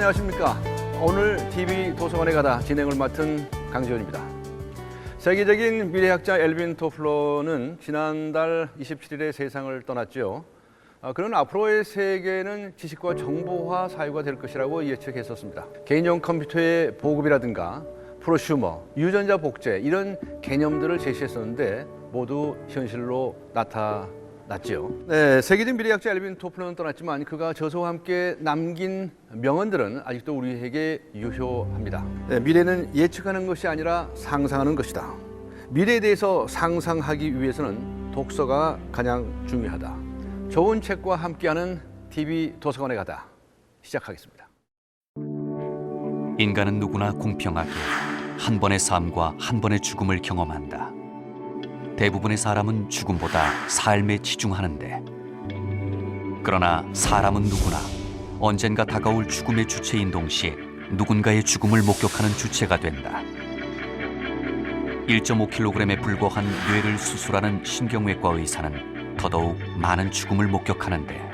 안녕하십니까. 오늘 TV 도서관에 가다 진행을 맡은 강지원입니다. 세계적인 미래학자 엘빈 토플러는 지난달 27일에 세상을 떠났죠. 그는 앞으로의 세계는 지식과 정보화 사회가 될 것이라고 예측했었습니다. 개인용 컴퓨터의 보급이라든가 프로슈머, 유전자 복제 이런 개념들을 제시했었는데 모두 현실로 나타났지요. 네, 세계적인 미래학자 엘빈 토플러는 떠났지만 그가 저서와 함께 남긴 명언들은 아직도 우리에게 유효합니다. 네, 미래는 예측하는 것이 아니라 상상하는 것이다. 미래에 대해서 상상하기 위해서는 독서가 가장 중요하다. 좋은 책과 함께하는 TV 도서관에 가다 시작하겠습니다. 인간은 누구나 공평하게 한 번의 삶과 한 번의 죽음을 경험한다. 대부분의 사람은 죽음보다 삶에 치중하는데, 그러나 사람은 누구나 언젠가 다가올 죽음의 주체인 동시에 누군가의 죽음을 목격하는 주체가 된다. 1.5kg에 불과한 뇌를 수술하는 신경외과 의사는 더더욱 많은 죽음을 목격하는데,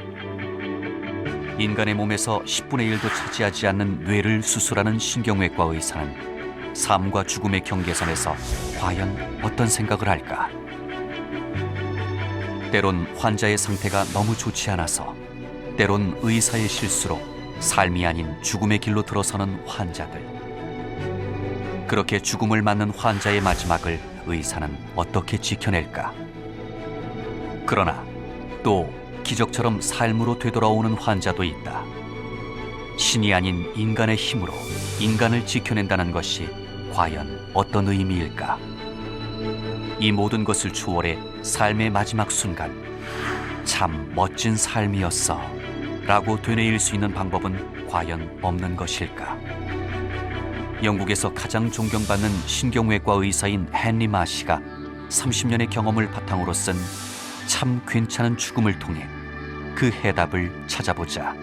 인간의 몸에서 10분의 1도 차지하지 않는 뇌를 수술하는 신경외과 의사는 삶과 죽음의 경계선에서 과연 어떤 생각을 할까? 때론 환자의 상태가 너무 좋지 않아서, 때론 의사의 실수로 삶이 아닌 죽음의 길로 들어서는 환자들. 그렇게 죽음을 맞는 환자의 마지막을 의사는 어떻게 지켜낼까? 그러나 또 기적처럼 삶으로 되돌아오는 환자도 있다. 신이 아닌 인간의 힘으로 인간을 지켜낸다는 것이 과연 어떤 의미일까? 이 모든 것을 추월해 삶의 마지막 순간, 참 멋진 삶이었어 라고 되뇌일 수 있는 방법은 과연 없는 것일까? 영국에서 가장 존경받는 신경외과 의사인 헨리 마시가 30년의 경험을 바탕으로 쓴 참 괜찮은 죽음을 통해 그 해답을 찾아보자.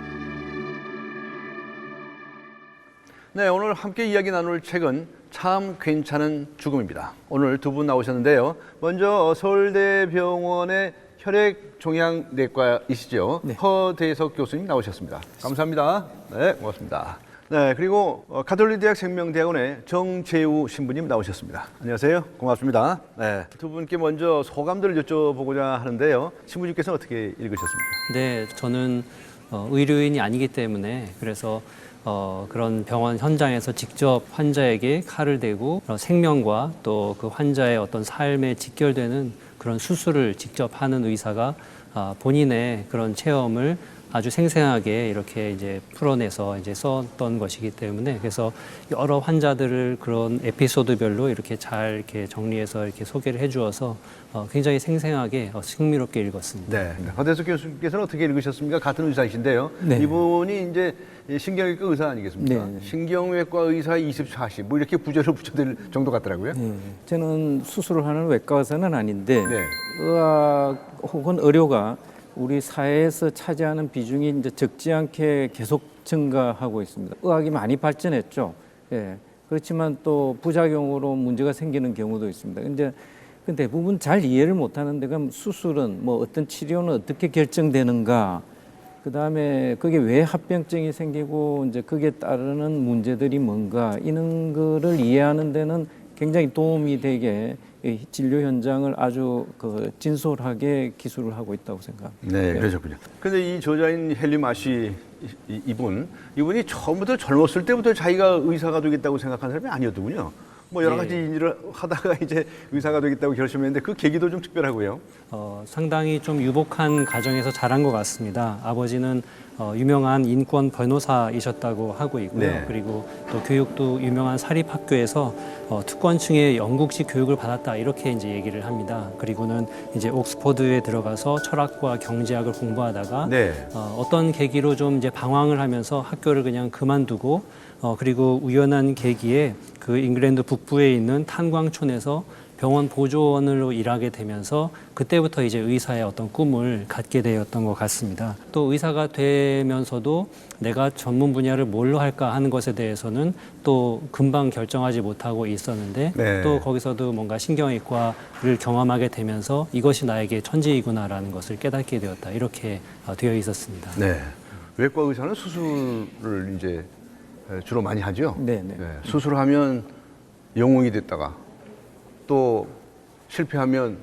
네, 오늘 함께 이야기 나눌 책은 참 괜찮은 죽음입니다. 오늘 두 분 나오셨는데요. 먼저 서울대병원의 혈액종양내과이시죠. 네. 허대석 교수님 나오셨습니다. 감사합니다. 네, 고맙습니다. 네, 그리고 가톨릭대학 생명대학원의 정재우 신부님 나오셨습니다. 안녕하세요. 고맙습니다. 네, 두 분께 먼저 소감들을 여쭤보고자 하는데요. 신부님께서는 어떻게 읽으셨습니까? 네, 저는 의료인이 아니기 때문에 그래서 그런 병원 현장에서 직접 환자에게 칼을 대고 생명과 또 그 환자의 어떤 삶에 직결되는 그런 수술을 직접 하는 의사가 본인의 그런 체험을 아주 생생하게 이렇게 이제 풀어내서 이제 썼던 것이기 때문에, 그래서 여러 환자들을 그런 에피소드별로 이렇게 잘 이렇게 정리해서 이렇게 소개를 해주어서 굉장히 생생하게 흥미롭게 읽었습니다. 네. 허대석 교수님께서는 어떻게 읽으셨습니까? 같은 의사이신데요. 네. 이분이 이제 신경외과 의사 아니겠습니까? 네. 신경외과 의사 24시 뭐 이렇게 부제를 붙여드릴 정도 같더라고요. 네, 저는 수술을 하는 외과 의사는 아닌데 네. 의학 혹은 의료가 우리 사회에서 차지하는 비중이 이제 적지 않게 계속 증가하고 있습니다. 의학이 많이 발전했죠. 예. 그렇지만 또 부작용으로 문제가 생기는 경우도 있습니다. 근데 그 대부분 잘 이해를 못하는데, 그럼 수술은 뭐 어떤 치료는 어떻게 결정되는가? 그 다음에 그게 왜 합병증이 생기고 이제 그게 따르는 문제들이 뭔가, 이런 거를 이해하는 데는 굉장히 도움이 되게 진료 현장을 아주 진솔하게 기술을 하고 있다고 생각합니다. 네, 그러셨군요. 근데 이 저자인 헨리 마시 이분이 처음부터 젊었을 때부터 자기가 의사가 되겠다고 생각한 사람이 아니었더군요. 뭐 여러 가지 일을 하다가 이제 의사가 되겠다고 결심했는데 그 계기도 좀 특별하고요. 상당히 좀 유복한 가정에서 자란 것 같습니다. 아버지는 유명한 인권 변호사이셨다고 하고 있고요. 네. 그리고 또 교육도 유명한 사립학교에서 특권층의 영국식 교육을 받았다, 이렇게 이제 얘기를 합니다. 그리고는 이제 옥스퍼드에 들어가서 철학과 경제학을 공부하다가 네. 어떤 계기로 좀 이제 방황을 하면서 학교를 그냥 그만두고 그리고 우연한 계기에 그 잉글랜드 북부에 있는 탄광촌에서 병원 보조원으로 일하게 되면서 그때부터 이제 의사의 어떤 꿈을 갖게 되었던 것 같습니다. 또 의사가 되면서도 내가 전문 분야를 뭘로 할까 하는 것에 대해서는 또 금방 결정하지 못하고 있었는데, 네. 또 거기서도 뭔가 신경외과를 경험하게 되면서 이것이 나에게 천직이구나라는 것을 깨닫게 되었다, 이렇게 되어 있었습니다. 네. 외과 의사는 수술을 이제 주로 많이 하죠. 네, 네. 수술하면 영웅이 됐다가 또 실패하면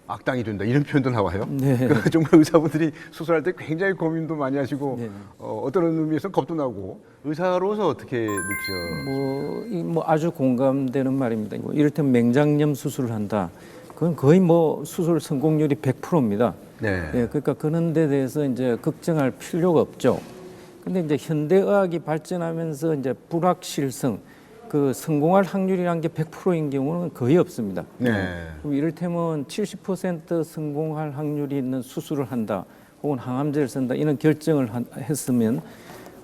악당이 된다 이런 표현도 나와요. 네. 그러니까 정말 의사분들이 수술할 때 굉장히 고민도 많이 하시고 네. 어떤 의미에서 겁도 나고 의사로서 어떻게 느끼죠? 뭐 아주 공감되는 말입니다. 뭐 이를테면 맹장염 수술을 한다. 그건 거의 뭐 수술 성공률이 100%입니다. 네. 예, 그러니까 그런 데 대해서 이제 걱정할 필요가 없죠. 근데 이제 현대의학이 발전하면서 이제 불확실성, 그 성공할 확률이라는 게 100%인 경우는 거의 없습니다. 네. 그럼 이를테면 70% 성공할 확률이 있는 수술을 한다, 혹은 항암제를 쓴다 이런 결정을 했으면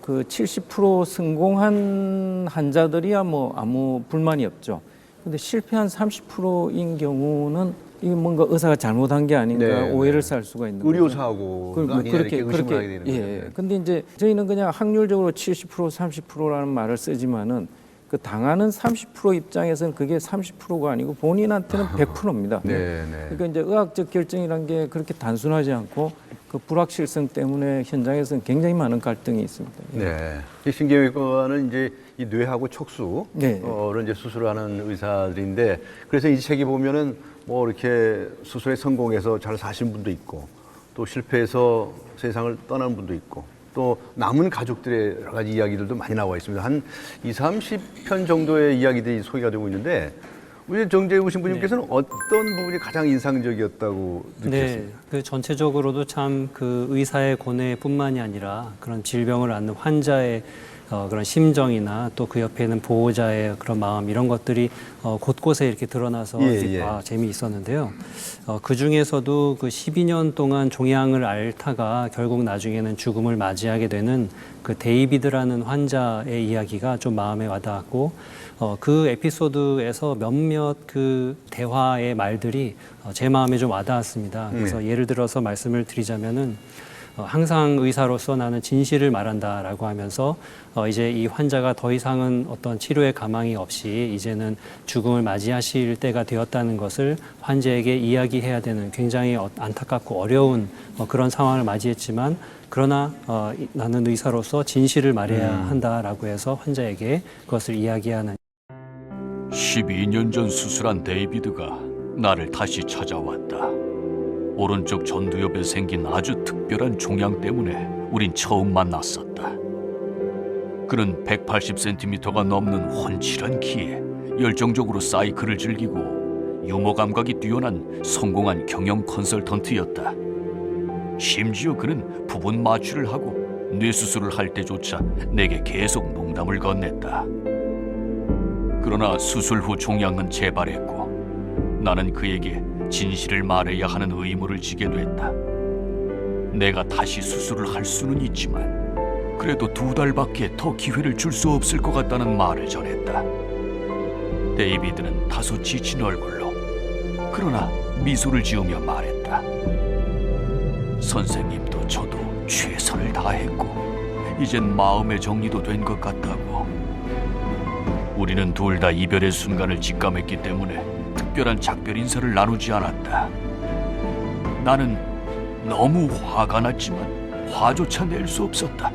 그 70% 성공한 환자들이야 뭐 아무 불만이 없죠. 근데 실패한 30%인 경우는 이게 뭔가 의사가 잘못한 게 아닌가 네, 오해를 네. 살 수가 있는 거죠. 의료사고 그렇게 의심을 하게 되는 예. 거죠. 근데 이제 저희는 그냥 확률적으로 70% 30%라는 말을 쓰지만은 그 당하는 30% 입장에서는 그게 30%가 아니고 본인한테는 100%입니다. 네, 네. 그러니까 이제 의학적 결정이란 게 그렇게 단순하지 않고 그 불확실성 때문에 현장에서는 굉장히 많은 갈등이 있습니다. 네. 이 신경외과는 이제 이 뇌하고 척수를 네. 이제 수술하는 의사들인데 그래서 이 책에 보면은 뭐 이렇게 수술에 성공해서 잘 사신 분도 있고 또 실패해서 세상을 떠나는 분도 있고 또 남은 가족들의 여러 가지 이야기들도 많이 나와 있습니다. 한 30편 정도의 이야기들이 소개가 되고 있는데 우리 정재우 신부님께서는 어떤 부분이 가장 인상적이었다고 느끼셨어요? 네, 그 전체적으로도 참 그 의사의 고뇌뿐만이 아니라 그런 질병을 앓는 환자의 그런 심정이나 또 그 옆에 있는 보호자의 그런 마음 이런 것들이 곳곳에 이렇게 드러나서 재미있었는데요. 그 중에서도 그 12년 동안 종양을 앓다가 결국 나중에는 죽음을 맞이하게 되는 그 데이비드라는 환자의 이야기가 좀 마음에 와닿았고 그 에피소드에서 몇몇 그 대화의 말들이 제 마음에 좀 와닿았습니다. 그래서 예를 들어서 말씀을 드리자면은 항상 의사로서 나는 진실을 말한다라고 하면서 이제 이 환자가 더 이상은 어떤 치료에 가망이 없이 이제는 죽음을 맞이하실 때가 되었다는 것을 환자에게 이야기해야 되는 굉장히 안타깝고 어려운 그런 상황을 맞이했지만 그러나 나는 의사로서 진실을 말해야 한다라고 해서 환자에게 그것을 이야기하는 12년 전 수술한 데이비드가 나를 다시 찾아왔다. 오른쪽 전두엽에 생긴 아주 특별한 종양 때문에 우린 처음 만났었다. 그는 180cm가 넘는 훤칠한 키에 열정적으로 사이클을 즐기고 유머 감각이 뛰어난 성공한 경영 컨설턴트였다. 심지어 그는 부분 마취를 하고 뇌수술을 할 때조차 내게 계속 농담을 건넸다. 그러나 수술 후 종양은 재발했고 나는 그에게 진실을 말해야 하는 의무를 지게 됐다. 내가 다시 수술을 할 수는 있지만 그래도 2달밖에 더 기회를 줄 수 없을 것 같다는 말을 전했다. 데이비드는 다소 지친 얼굴로 그러나 미소를 지으며 말했다. 선생님도 저도 최선을 다했고 이젠 마음의 정리도 된 것 같다고. 우리는 둘 다 이별의 순간을 직감했기 때문에 특별한 작별 인사를 나누지 않았다. 나는 너무 화가 났지만 화조차 낼 수 없었다.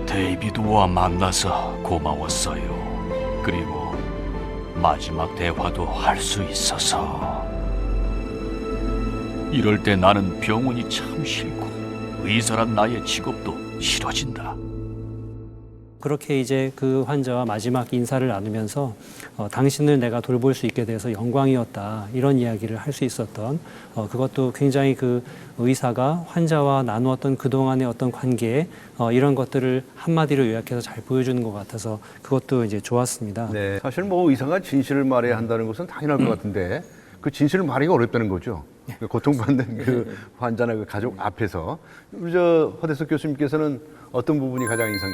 데이비드와 만나서 고마웠어요. 그리고 마지막 대화도 할 수 있어서. 이럴 때 나는 병원이 참 싫고 의사란 나의 직업도 싫어진다. 그렇게 이제 그 환자와 마지막 인사를 나누면서 당신을 내가 돌볼 수 있게 돼서 영광이었다 이런 이야기를 할 수 있었던 그것도 굉장히 그 의사가 환자와 나누었던 그동안의 어떤 관계 이런 것들을 한마디로 요약해서 잘 보여주는 것 같아서 그것도 이제 좋았습니다. 네. 사실 뭐 의사가 진실을 말해야 한다는 것은 당연할 것 같은데 그 진실을 말하기가 어렵다는 거죠. 그 고통받는 그 환자나 그 가족 앞에서 우리 저 허대석 교수님께서는 어떤 부분이 가장 인상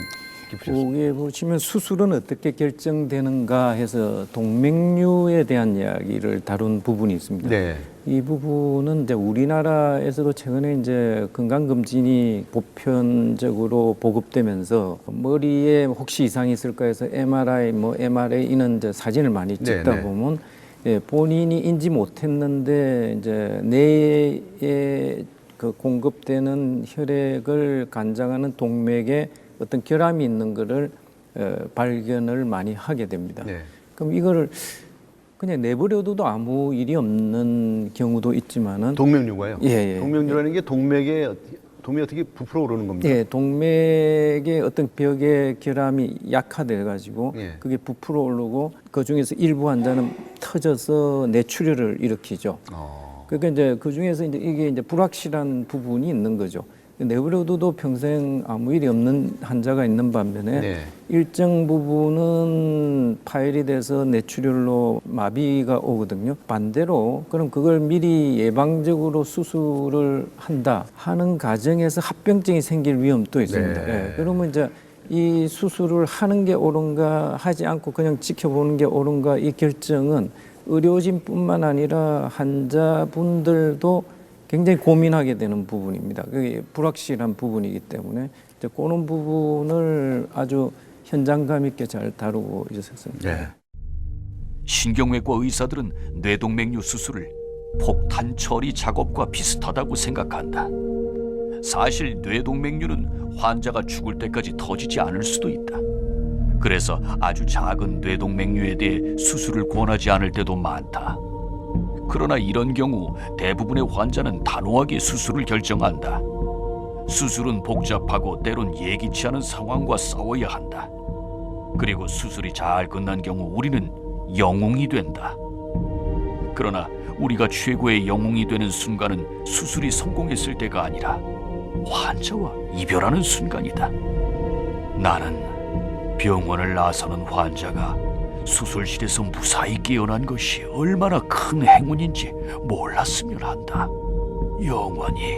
깊으셨습니까? 거기에 보시면 수술은 어떻게 결정되는가 해서 동맥류에 대한 이야기를 다룬 부분이 있습니다. 네. 이 부분은 이제 우리나라에서도 최근에 이제 건강검진이 보편적으로 보급되면서 머리에 혹시 이상이 있을까 해서 MRI 이런 이제 사진을 많이 찍다 네. 보면 본인이 인지 못했는데 이제 뇌에 그 공급되는 혈액을 관장하는 동맥에 어떤 결함이 있는 거를 발견을 많이 하게 됩니다. 네. 그럼 이거를 그냥 내버려둬도 아무 일이 없는 경우도 있지만은 동맥류가요? 예. 동맥류라는 게 동맥이 어떻게 부풀어 오르는 겁니까? 예, 동맥의 어떤 벽의 결함이 약화돼 가지고 예. 그게 부풀어 오르고 그 중에서 일부 환자는 터져서 뇌출혈을 일으키죠. 그러니까 이제 그 중에서 이제 이게 이제 불확실한 부분이 있는 거죠. 내버려둬도 평생 아무 일이 없는 환자가 있는 반면에 네. 일정 부분은 파열이 돼서 뇌출혈로 마비가 오거든요. 반대로 그럼 그걸 미리 예방적으로 수술을 한다 하는 과정에서 합병증이 생길 위험도 있습니다. 네. 예, 그러면 이제 이 수술을 하는 게 옳은가 하지 않고 그냥 지켜보는 게 옳은가 이 결정은 의료진뿐만 아니라 환자분들도 굉장히 고민하게 되는 부분입니다. 그게 불확실한 부분이기 때문에 이제 그런 부분을 아주 현장감 있게 잘 다루고 있었습니다. 네. 신경외과 의사들은 뇌동맥류 수술을 폭탄 처리 작업과 비슷하다고 생각한다. 사실 뇌동맥류는 환자가 죽을 때까지 터지지 않을 수도 있다. 그래서 아주 작은 뇌동맥류에 대해 수술을 권하지 않을 때도 많다. 그러나 이런 경우 대부분의 환자는 단호하게 수술을 결정한다. 수술은 복잡하고 때론 예기치 않은 상황과 싸워야 한다. 그리고 수술이 잘 끝난 경우 우리는 영웅이 된다. 그러나 우리가 최고의 영웅이 되는 순간은 수술이 성공했을 때가 아니라 환자와 이별하는 순간이다. 나는 병원을 나서는 환자가 수술실에서 무사히 깨어난 것이 얼마나 큰 행운인지 몰랐으면 한다. 영원히.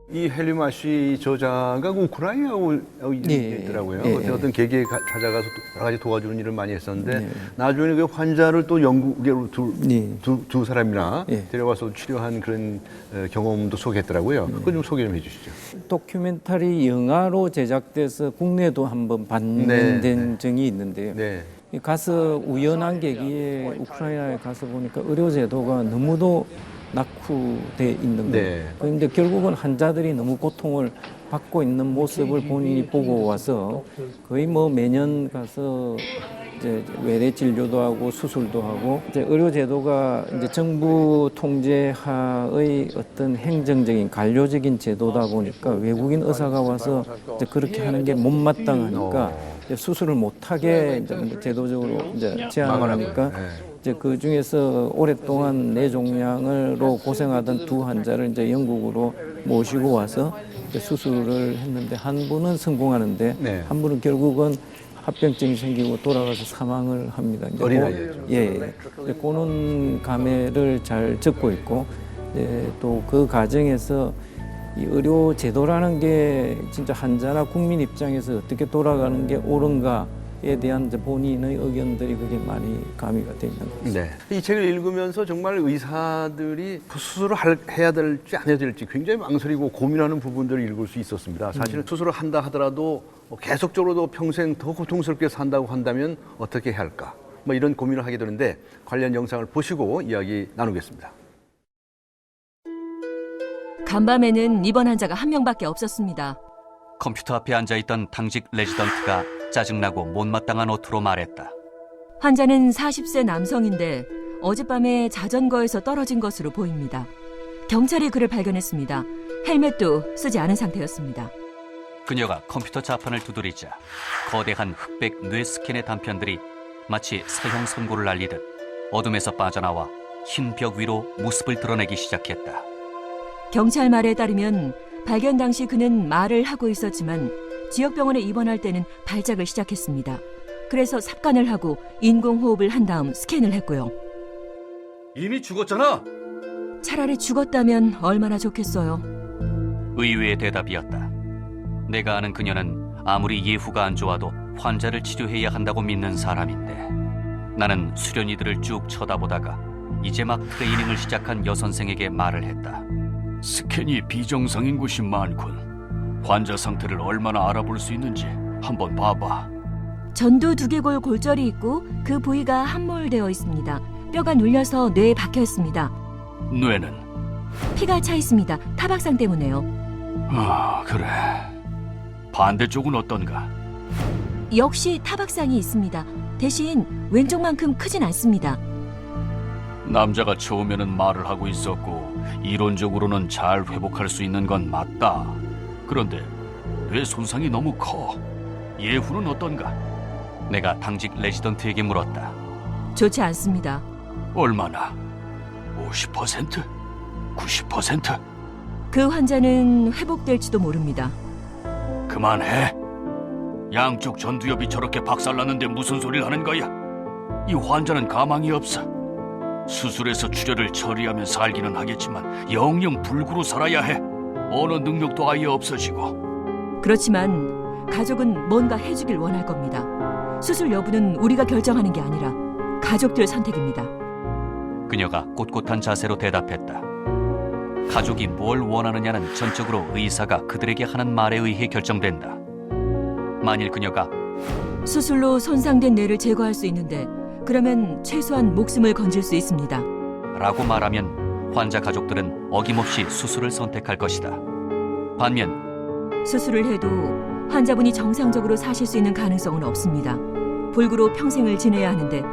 이 헬리마 씨 저자가 우크라이나하고 있더라고요. 예. 어떤 계기에 찾아가서 여러 가지 도와주는 일을 많이 했었는데 네. 나중에 그 환자를 또 영국으로 네. 두 사람이나 예. 데려와서 치료한 그런 경험도 소개했더라고요. 그거 좀 소개 좀 해주시죠. 다큐멘터리 영화로 제작돼서 국내도 한번 방영된 적이 있는데요. 네. 가서 우연한 계기에 우크라이나에 가서 보니까 의료 제도가 너무도 낙후돼 있는 거예요. 네. 그런데 결국은 환자들이 너무 고통을 받고 있는 모습을 본인이 보고 와서 거의 뭐 매년 가서 이제 외래 진료도 하고 수술도 하고 이제 의료 제도가 이제 정부 통제하의 어떤 행정적인 관료적인 제도다 보니까 외국인 의사가 와서 이제 그렇게 하는 게 못마땅하니까 이제 수술을 못하게 이제 제도적으로 이제 제한을 하니까 이제 그 중에서 오랫동안 뇌종양으로 고생하던 두 환자를 이제 영국으로 모시고 와서 이제 수술을 했는데 한 분은 성공하는데 네. 한 분은 결국은 합병증이 생기고 돌아가서 사망을 합니다. 이제 어린아이였죠. 예. 이제 그런 감회를 잘 적고 있고 또 그 과정에서 이 의료 제도라는 게 진짜 환자나 국민 입장에서 어떻게 돌아가는 게 옳은가에 대한 이제 본인의 의견들이 그게 많이 가미가 돼 있는 것 같습니다. 네. 이 책을 읽으면서 정말 의사들이 수술을 해야 될지 안 해야 될지 굉장히 망설이고 고민하는 부분들을 읽을 수 있었습니다. 사실은 수술을 한다 하더라도 계속적으로도 평생 더 고통스럽게 산다고 한다면 어떻게 해야 할까? 뭐 이런 고민을 하게 되는데 관련 영상을 보시고 이야기 나누겠습니다. 간밤에는 입원 환자가 한 명밖에 없었습니다. 컴퓨터 앞에 앉아있던 당직 레지던트가 짜증나고 못마땅한 어투로 말했다. 환자는 40세 남성인데 어젯밤에 자전거에서 떨어진 것으로 보입니다. 경찰이 그를 발견했습니다. 헬멧도 쓰지 않은 상태였습니다. 그녀가 컴퓨터 자판을 두드리자 거대한 흑백 뇌 스캔의 단편들이 마치 사형 선고를 알리듯 어둠에서 빠져나와 흰 벽 위로 모습을 드러내기 시작했다. 경찰 말에 따르면 발견 당시 그는 말을 하고 있었지만 지역병원에 입원할 때는 발작을 시작했습니다. 그래서 삽관을 하고 인공호흡을 한 다음 스캔을 했고요. 이미 죽었잖아. 차라리 죽었다면 얼마나 좋겠어요. 의외의 대답이었다. 내가 아는 그녀는 아무리 예후가 안 좋아도 환자를 치료해야 한다고 믿는 사람인데 나는 수련이들을 쭉 쳐다보다가 이제 막 트레이닝을 시작한 여선생에게 말을 했다. 스캔이 비정상인 곳이 많군. 환자 상태를 얼마나 알아볼 수 있는지 한번 봐봐. 전두 두개골 골절이 있고 그 부위가 함몰되어 있습니다. 뼈가 눌려서 뇌에 박혀 있습니다. 뇌는? 피가 차 있습니다. 타박상 때문에요. 그래. 반대쪽은 어떤가? 역시 타박상이 있습니다. 대신 왼쪽만큼 크진 않습니다. 남자가 처음에는 말을 하고 있었고 이론적으로는 잘 회복할 수 있는 건 맞다. 그런데 뇌 손상이 너무 커. 예후는 어떤가? 내가 당직 레지던트에게 물었다. 좋지 않습니다. 얼마나? 50%? 90%? 그 환자는 회복될지도 모릅니다. 그만해. 양쪽 전두엽이 저렇게 박살났는데 무슨 소리를 하는 거야? 이 환자는 가망이 없어. 수술해서 출혈을 처리하면 살기는 하겠지만 영영 불구로 살아야 해. 언어 능력도 아예 없어지고. 그렇지만 가족은 뭔가 해주길 원할 겁니다. 수술 여부는 우리가 결정하는 게 아니라 가족들 선택입니다. 그녀가 꼿꼿한 자세로 대답했다. 가족이 뭘 원하느냐는 전적으로 의사가 그들에게 하는 말에 의해 결정된다. 만일 그녀가 수술로 손상된 뇌를 제거할 수 있는데 그러면 최소한 목숨을 건질 수 있습니다. 라고 말하면 환자 가족들은 어김없이 수술을 선택할 것이다. 반면 수술을 해도 환자분이 정상적으로 사실 수 있는 가능성은 없습니다. 불구로 평생을 지내야 하는데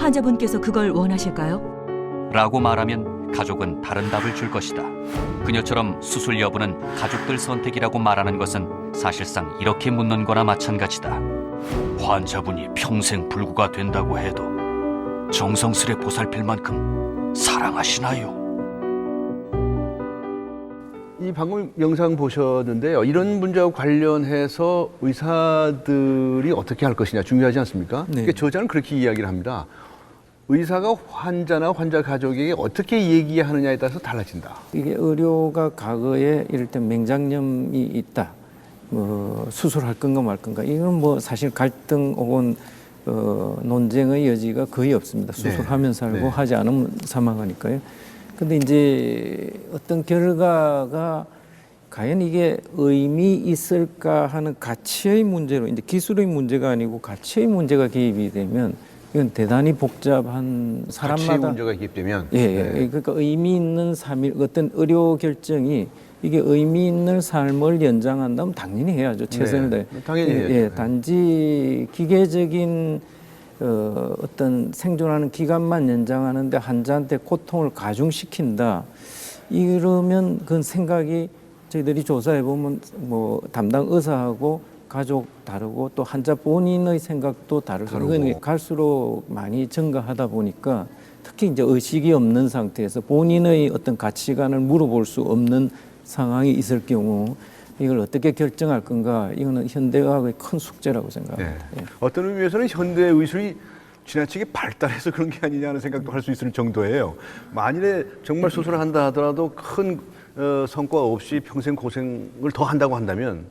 환자분께서 그걸 원하실까요? 라고 말하면 가족은 다른 답을 줄 것이다. 그녀처럼 수술 여부는 가족들 선택이라고 말하는 것은 사실상 이렇게 묻는 거나 마찬가지다. 환자분이 평생 불구가 된다고 해도 정성스레 보살필 만큼 사랑하시나요? 이 방금 영상 보셨는데요. 이런 문제와 관련해서 의사들이 어떻게 할 것이냐 중요하지 않습니까? 네. 그러니까 저자는 그렇게 이야기를 합니다. 의사가 환자나 환자 가족에게 어떻게 얘기하느냐에 따라서 달라진다. 이게 의료가 과거에 이럴 때 맹장염이 있다. 수술할 건가 말 건가. 이건 뭐 사실 갈등 혹은 논쟁의 여지가 거의 없습니다. 수술하면 살고 네. 하지 않으면 사망하니까요. 근데 이제 어떤 결과가 과연 이게 의미 있을까 하는 가치의 문제로 이제 기술의 문제가 아니고 가치의 문제가 개입이 되면 이건 대단히 복잡한 사람마다 가치 문제가 기입되면 그러니까 의미 있는 삶이 어떤 의료 결정이 이게 의미 있는 삶을 연장한다면 당연히 해야죠. 최선을 다해. 당연히 해야죠. 단지 기계적인 어떤 생존하는 기간만 연장하는데 환자한테 고통을 가중시킨다. 이러면 그건 생각이 저희들이 조사해 보면 뭐 담당 의사하고 가족 다르고 또 환자 본인의 생각도 다르고 이건 갈수록 많이 증가하다 보니까 특히 이제 의식이 없는 상태에서 본인의 어떤 가치관을 물어볼 수 없는 상황이 있을 경우 이걸 어떻게 결정할 건가 이거는 현대의학의 큰 숙제라고 생각합니다. 네. 어떤 의미에서는 현대 의술이 지나치게 발달해서 그런 게 아니냐 하는 생각도 할 수 있을 정도예요. 만일에 정말 수술을 한다 하더라도 큰 성과 없이 평생 고생을 더 한다고 한다면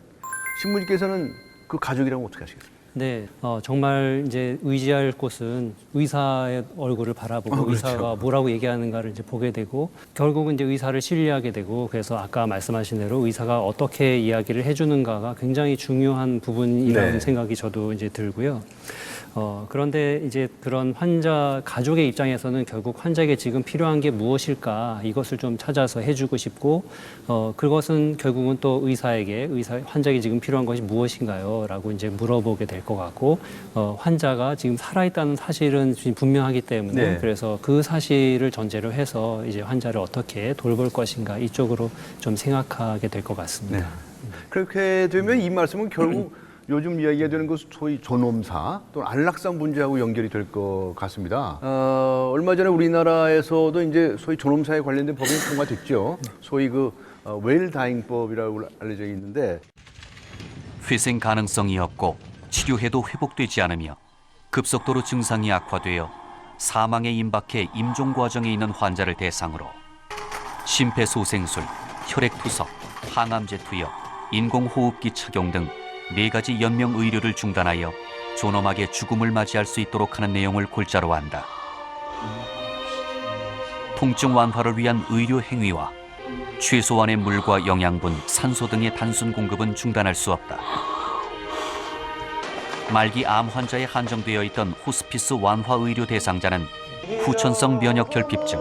신부님께서는 그 가족이라고 어떻게 하시겠습니까? 네, 정말 이제 의지할 곳은 의사의 얼굴을 바라보고 그렇죠. 의사가 뭐라고 얘기하는가를 이제 보게 되고 결국은 이제 의사를 신뢰하게 되고 그래서 아까 말씀하신 대로 의사가 어떻게 이야기를 해주는가가 굉장히 중요한 부분이라는 네. 생각이 저도 이제 들고요. 그런데 이제 그런 환자 가족의 입장에서는 결국 환자에게 지금 필요한 게 무엇일까 이것을 좀 찾아서 해주고 싶고 그것은 결국은 또 의사에게 환자에게 지금 필요한 것이 무엇인가요?라고 이제 물어보게 될 것 같고 환자가 지금 살아있다는 사실은 지금 분명하기 때문에 네. 그래서 그 사실을 전제로 해서 이제 환자를 어떻게 돌볼 것인가 이쪽으로 좀 생각하게 될 것 같습니다. 네. 그렇게 되면 이 말씀은 결국 요즘 이야기가 되는 것 소위 존엄사 또는 안락사 문제하고 연결이 될 것 같습니다. 얼마 전에 우리나라에서도 이제 소위 존엄사에 관련된 법이 통과됐죠. 소위 그 웰다잉법이라고 알려져 있는데 회생 가능성이 없고 치료해도 회복되지 않으며 급속도로 증상이 악화되어 사망에 임박해 임종 과정에 있는 환자를 대상으로 심폐소생술, 혈액투석, 항암제 투여, 인공호흡기 착용 등 4가지 연명 의료를 중단하여 존엄하게 죽음을 맞이할 수 있도록 하는 내용을 골자로 한다. 통증 완화를 위한 의료 행위와 최소한의 물과 영양분, 산소 등의 단순 공급은 중단할 수 없다. 말기 암 환자에 한정되어 있던 호스피스 완화 의료 대상자는 후천성 면역 결핍증,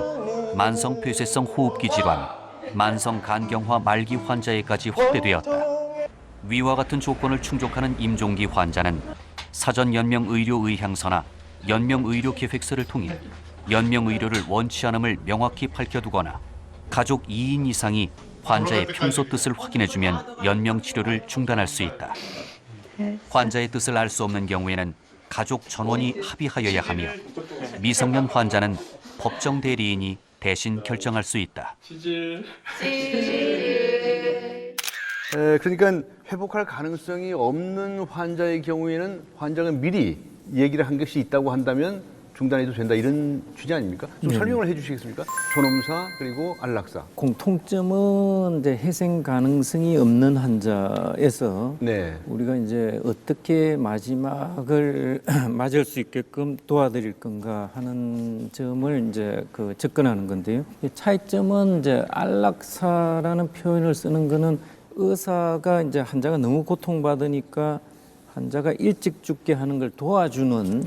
만성 폐쇄성 호흡기 질환, 만성 간경화 말기 환자에까지 확대되었다. 위와 같은 조건을 충족하는 임종기 환자는 사전 연명 의료 의향서나 연명 의료 계획서를 통해 연명 의료를 원치 않음을 명확히 밝혀두거나 가족 2인 이상이 환자의 평소 뜻을 확인해주면 연명 치료를 중단할 수 있다. 환자의 뜻을 알 수 없는 경우에는 가족 전원이 합의하여야 하며 미성년 환자는 법정 대리인이 대신 결정할 수 있다. 그러니까 회복할 가능성이 없는 환자의 경우에는 환자가 미리 얘기를 한 것이 있다고 한다면 중단해도 된다 이런 취지 아닙니까? 좀 설명을 해주시겠습니까? 존엄사 그리고 안락사. 공통점은 이제 회생 가능성이 없는 환자에서 네. 우리가 이제 어떻게 마지막을 맞을 수 있게끔 도와드릴 건가 하는 점을 이제 그 접근하는 건데요. 이 차이점은 이제 안락사라는 표현을 쓰는 거는 의사가 이제 환자가 너무 고통받으니까 환자가 일찍 죽게 하는 걸 도와주는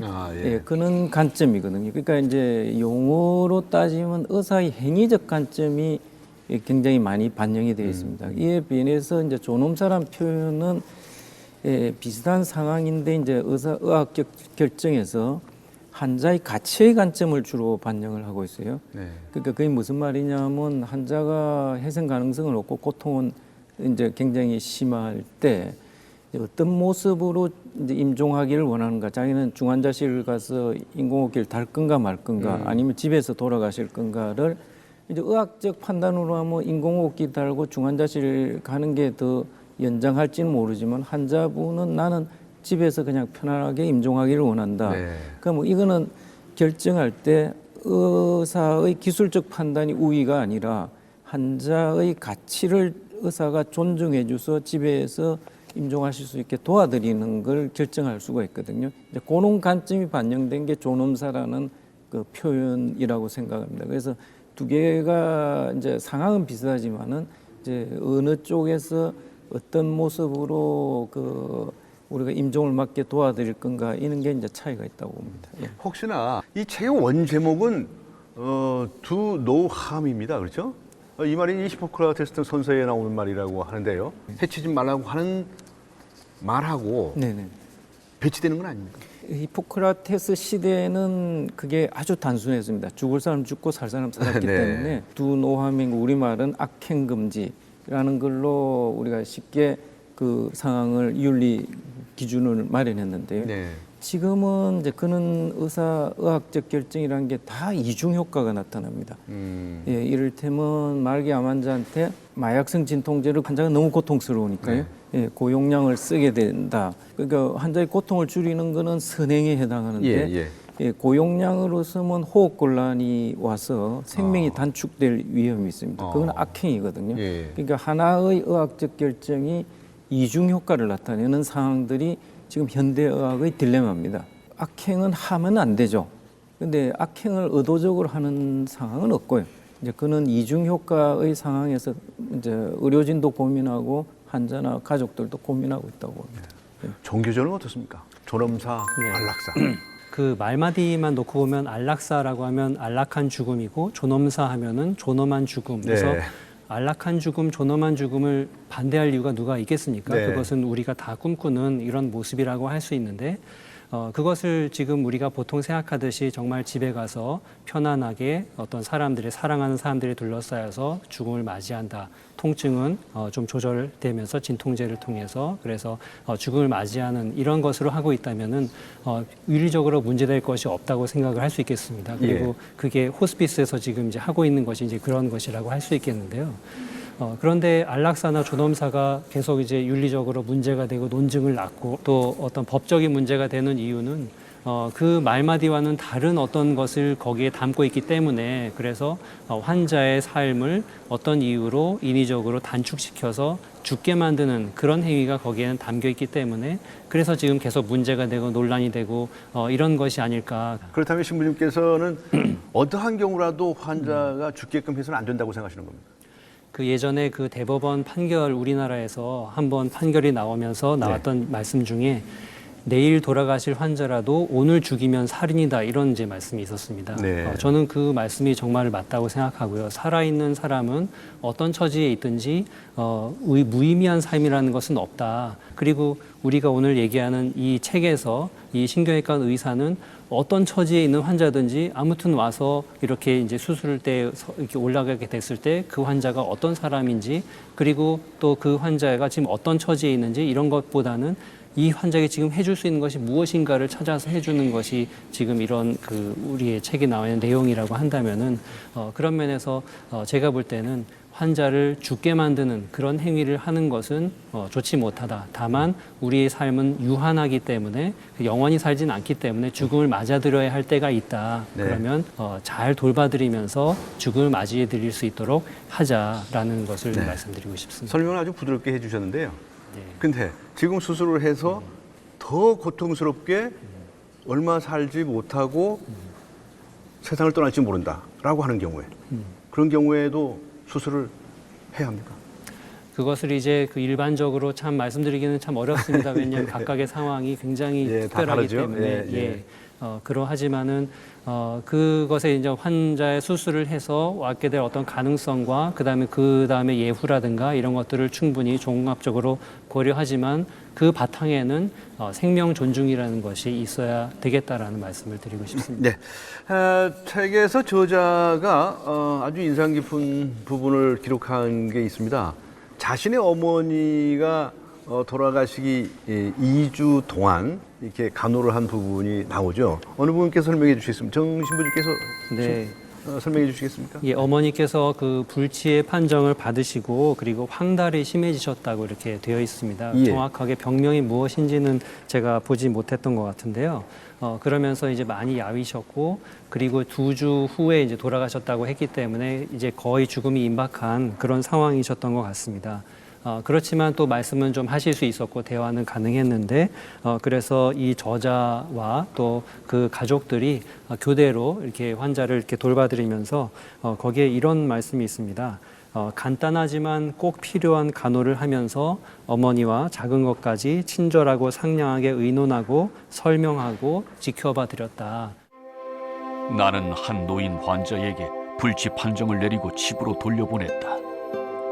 그런 관점이거든요. 그러니까 이제 용어로 따지면 의사의 행위적 관점이 굉장히 많이 반영이 되어 있습니다. 이에 비해서 이제 존엄사란 표현은 비슷한 상황인데 이제 의학적 결정에서 환자의 가치의 관점을 주로 반영을 하고 있어요. 네. 그러니까 그게 무슨 말이냐면 환자가 회생 가능성을 얻고 고통은 이제 굉장히 심할 때 어떤 모습으로 이제 임종하기를 원하는가? 자기는 중환자실 가서 인공호흡기를 달 건가 말 건가? 아니면 집에서 돌아가실 건가를 이제 의학적 판단으로 하면 인공호흡기 달고 중환자실 가는 게 더 연장할지는 모르지만 환자분은 나는 집에서 그냥 편안하게 임종하기를 원한다. 네. 그럼 이거는 결정할 때 의사의 기술적 판단이 우위가 아니라 환자의 가치를 의사가 존중해 줘서 집에서 임종하실 수 있게 도와드리는 걸 결정할 수가 있거든요. 이제 그런 관점이 반영된 게 존엄사라는 그 표현이라고 생각합니다. 그래서 두 개가 이제 상황은 비슷하지만은 이제 어느 쪽에서 어떤 모습으로 그 우리가 임종을 맞게 도와드릴 건가 이런 게 이제 차이가 있다고 봅니다. 예. 혹시나 이 책의 원 제목은 Do No Harm입니다. 그렇죠? 이 말이 히포크라테스 선서에 나오는 말이라고 하는데요. 해치지 말라고 하는 말하고 네네. 배치되는 건 아닙니까? 히포크라테스 시대에는 그게 아주 단순했습니다. 죽을 사람 죽고 살 사람 살았기 네. 때문에 두노함인 우리말은 악행 금지라는 걸로 우리가 쉽게 그 상황을 윤리 기준을 마련했는데요. 네. 지금은 이제 그는 의학적 결정이라는 게 다 이중 효과가 나타납니다. 예, 이를테면 말기 암 환자한테 마약성 진통제를 환자가 너무 고통스러우니까요. 예, 고용량을 쓰게 된다. 그러니까 환자의 고통을 줄이는 거는 선행에 해당하는데 예, 고용량으로 쓰면 호흡 곤란이 와서 생명이 단축될 위험이 있습니다. 그건 악행이거든요. 예. 그러니까 하나의 의학적 결정이 이중 효과를 나타내는 상황들이 지금 현대의학의 딜레마입니다. 악행은 하면 안 되죠. 근데 악행을 의도적으로 하는 상황은 없고요. 이제 그는 이중 효과의 상황에서 이제 의료진도 고민하고 환자나 가족들도 고민하고 있다고 봅니다. 종교적으로는 어떻습니까? 존엄사, 안락사. 그 말마디만 놓고 보면 안락사라고 하면 안락한 죽음이고 존엄사 하면은 존엄한 죽음. 그래서 네. 안락한 죽음, 존엄한 죽음을 반대할 이유가 누가 있겠습니까? 네. 그것은 우리가 다 꿈꾸는 이런 모습이라고 할 수 있는데 그것을 지금 우리가 보통 생각하듯이 정말 집에 가서 편안하게 어떤 사람들의 사랑하는 사람들이 둘러싸여서 죽음을 맞이한다. 통증은 좀 조절되면서 진통제를 통해서 그래서 죽음을 맞이하는 이런 것으로 하고 있다면은 윤리적으로 문제될 것이 없다고 생각을 할 수 있겠습니다. 그리고 그게 호스피스에서 지금 이제 하고 있는 것이 이제 그런 것이라고 할 수 있겠는데요. 그런데 안락사나 존엄사가 계속 이제 윤리적으로 문제가 되고 논증을 낳고 또 어떤 법적인 문제가 되는 이유는 그 말마디와는 다른 어떤 것을 거기에 담고 있기 때문에 그래서 환자의 삶을 어떤 이유로 인위적으로 단축시켜서 죽게 만드는 그런 행위가 거기에는 담겨 있기 때문에 그래서 지금 계속 문제가 되고 논란이 되고 이런 것이 아닐까. 그렇다면 신부님께서는 어떠한 경우라도 환자가 죽게끔 해서는 안 된다고 생각하시는 겁니까? 그 예전에 그 대법원 판결 우리나라에서 한번 판결이 나오면서 나왔던 말씀 중에 내일 돌아가실 환자라도 오늘 죽이면 살인이다 이런 이제 말씀이 있었습니다. 네. 저는 그 말씀이 정말 맞다고 생각하고요. 살아있는 사람은 어떤 처지에 있든지 무의미한 삶이라는 것은 없다. 그리고 우리가 오늘 얘기하는 이 책에서 이 신경외과 의사는 어떤 처지에 있는 환자든지 아무튼 와서 이렇게 이제 수술을 때 이렇게 올라가게 됐을 때 그 환자가 어떤 사람인지 그리고 또 그 환자가 지금 어떤 처지에 있는지 이런 것보다는 이 환자에게 지금 해줄 수 있는 것이 무엇인가를 찾아서 해주는 것이 지금 이런 그 우리의 책에 나와 있는 내용이라고 한다면은 그런 면에서 제가 볼 때는 환자를 죽게 만드는 그런 행위를 하는 것은 좋지 못하다. 다만 우리의 삶은 유한하기 때문에 영원히 살진 않기 때문에 죽음을 맞아들여야 할 때가 있다. 네. 그러면 잘 돌봐드리면서 죽음을 맞이해드릴 수 있도록 하자라는 것을 네. 말씀드리고 싶습니다. 설명을 아주 부드럽게 해주셨는데요. 근데 지금 수술을 해서 더 고통스럽게 얼마 살지 못하고 세상을 떠날지 모른다라고 하는 경우에 그런 경우에도 수술을 해야 합니까? 그것을 이제 그 일반적으로 참 말씀드리기는 참 어렵습니다. 왜냐하면 각각의 상황이 굉장히 예, 다 특별하기 다르죠. 때문에 예, 예. 그러하지만은 그것에 이제 환자의 수술을 해서 왔게 될 어떤 가능성과 그다음에 예후라든가 이런 것들을 충분히 종합적으로 고려하지만 그 바탕에는 생명 존중이라는 것이 있어야 되겠다라는 말씀을 드리고 싶습니다. 네. 책에서 저자가 아주 인상 깊은 부분을 기록한 게 있습니다. 자신의 어머니가 돌아가시기 2주 동안 이렇게 간호를 한 부분이 나오죠. 어느 분께서 설명해 주시겠습니까? 정 신부님께서 네. 설명해 주시겠습니까? 예, 어머니께서 그 불치의 판정을 받으시고 그리고 황달이 심해지셨다고 이렇게 되어 있습니다. 예. 정확하게 병명이 무엇인지는 제가 보지 못했던 것 같은데요. 그러면서 이제 많이 야위셨고 그리고 2주 후에 이제 돌아가셨다고 했기 때문에 이제 거의 죽음이 임박한 그런 상황이셨던 것 같습니다. 그렇지만 또 말씀은 좀 하실 수 있었고 대화는 가능했는데 그래서 이 저자와 또 그 가족들이 교대로 이렇게 환자를 이렇게 돌봐드리면서 거기에 이런 말씀이 있습니다. 간단하지만 꼭 필요한 간호를 하면서 어머니와 작은 것까지 친절하고 상냥하게 의논하고 설명하고 지켜봐 드렸다. 나는 한 노인 환자에게 불치 판정을 내리고 집으로 돌려보냈다.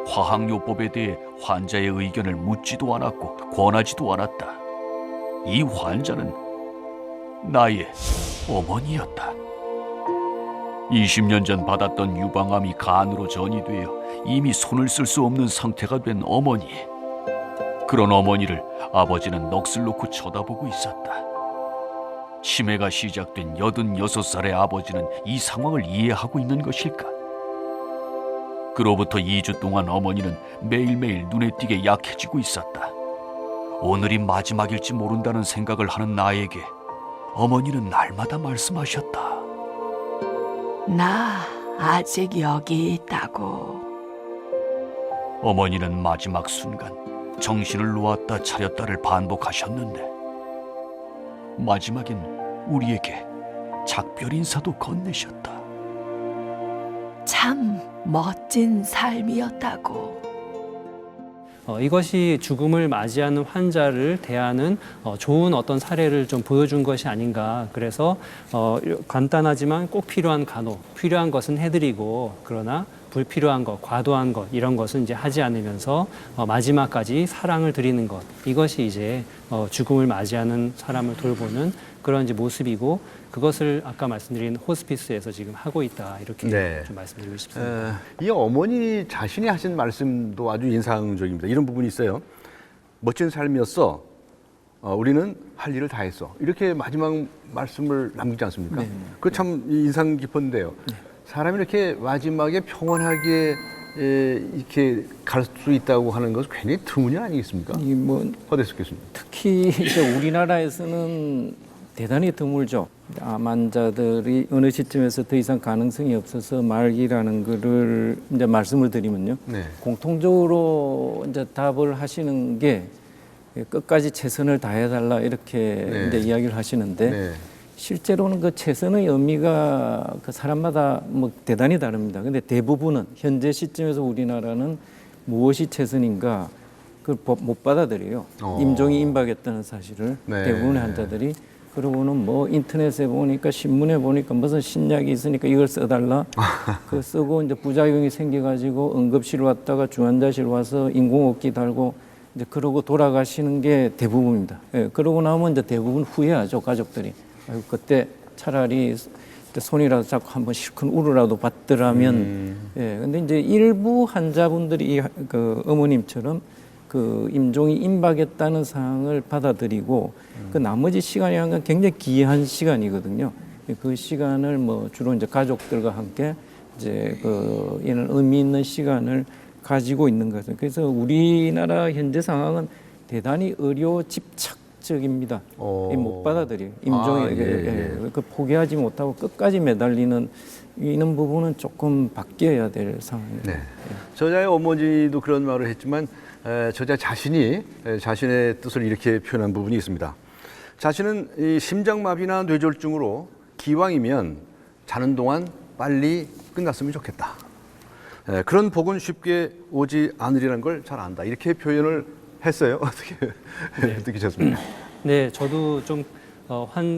화학요법에 대해 환자의 의견을 묻지도 않았고 권하지도 않았다. 이 환자는 나의 어머니였다. 20년 전 받았던 유방암이 간으로 전이되어 이미 손을 쓸 수 없는 상태가 된 어머니. 그런 어머니를 아버지는 넋을 놓고 쳐다보고 있었다. 치매가 시작된 86살의 아버지는 이 상황을 이해하고 있는 것일까? 그로부터 2주 동안 어머니는 매일매일 눈에 띄게 약해지고 있었다. 오늘이 마지막일지 모른다는 생각을 하는 나에게 어머니는 날마다 말씀하셨다. 나 아직 여기 있다고. 어머니는 마지막 순간 정신을 놓았다 차렸다를 반복하셨는데 마지막엔 우리에게 작별 인사도 건네셨다. 참 멋진 삶이었다고. 이것이 죽음을 맞이하는 환자를 대하는 좋은 어떤 사례를 좀 보여준 것이 아닌가. 그래서 간단하지만 꼭 필요한 간호, 필요한 것은 해드리고 그러나 불필요한 것, 과도한 것 이런 것은 이제 하지 않으면서 마지막까지 사랑을 드리는 것. 이것이 이제 죽음을 맞이하는 사람을 돌보는 그런 이제 모습이고 그것을 아까 말씀드린 호스피스에서 지금 하고 있다 이렇게 네. 좀 말씀드리고 싶습니다. 이 어머니 자신이 하신 말씀도 아주 인상적입니다. 이런 부분이 있어요. 멋진 삶이었어. 우리는 할 일을 다 했어. 이렇게 마지막 말씀을 남기지 않습니까? 네. 그 참 인상 깊었는데요. 사람이 이렇게 마지막에 평온하게 이렇게 갈 수 있다고 하는 것은 굉장히 드문 일 아니겠습니까? 이 뭐 어땠겠습니까? 특히 이제 우리나라에서는 대단히 드물죠. 암 환자들이 어느 시점에서 더 이상 가능성이 없어서 말기라는 거를 이제 말씀을 드리면요. 네. 공통적으로 이제 답을 하시는 게 끝까지 최선을 다해달라 이렇게 네. 이제 이야기를 하시는데 네. 실제로는 그 최선의 의미가 그 사람마다 뭐 대단히 다릅니다. 근데 대부분은 현재 시점에서 우리나라는 무엇이 최선인가 그걸 못 받아들여요. 임종이 임박했다는 사실을 네. 대부분의 환자들이. 그러고는 뭐 인터넷에 보니까 신문에 보니까 무슨 신약이 있으니까 이걸 써달라. 그 쓰고 이제 부작용이 생겨가지고 응급실 왔다가 중환자실 와서 인공호흡기 달고 이제 그러고 돌아가시는 게 대부분입니다. 예, 그러고 나면 이제 대부분 후회하죠, 가족들이. 아이고, 그때 차라리 손이라도 잡고 한번 실컷 울으라도 받더라면. 예, 근데 이제 일부 환자분들이 그 어머님처럼 그 임종이 임박했다는 상황을 받아들이고 그 나머지 시간이란 건 굉장히 귀한 시간이거든요. 그 시간을 뭐 주로 이제 가족들과 함께 이제 그 이런 의미 있는 시간을 가지고 있는 거죠. 그래서 우리나라 현재 상황은 대단히 의료 집착적입니다. 못 받아들여요. 임종에 그 포기하지 못하고 끝까지 매달리는 이런 부분은 조금 바뀌어야 될 상황입니다. 네. 저자의 어머니도 그런 말을 했지만 저자 자신이 자신의 뜻을 이렇게 표현한 부분이 있습니다. 자신은 이 심장마비나 뇌졸중으로 기왕이면 자는 동안 빨리 끝났으면 좋겠다. 그런 복은 쉽게 오지 않으리라는 걸 잘 안다. 이렇게 표현을 했어요. 어떻게 느끼셨습니까? 네, 저도 좀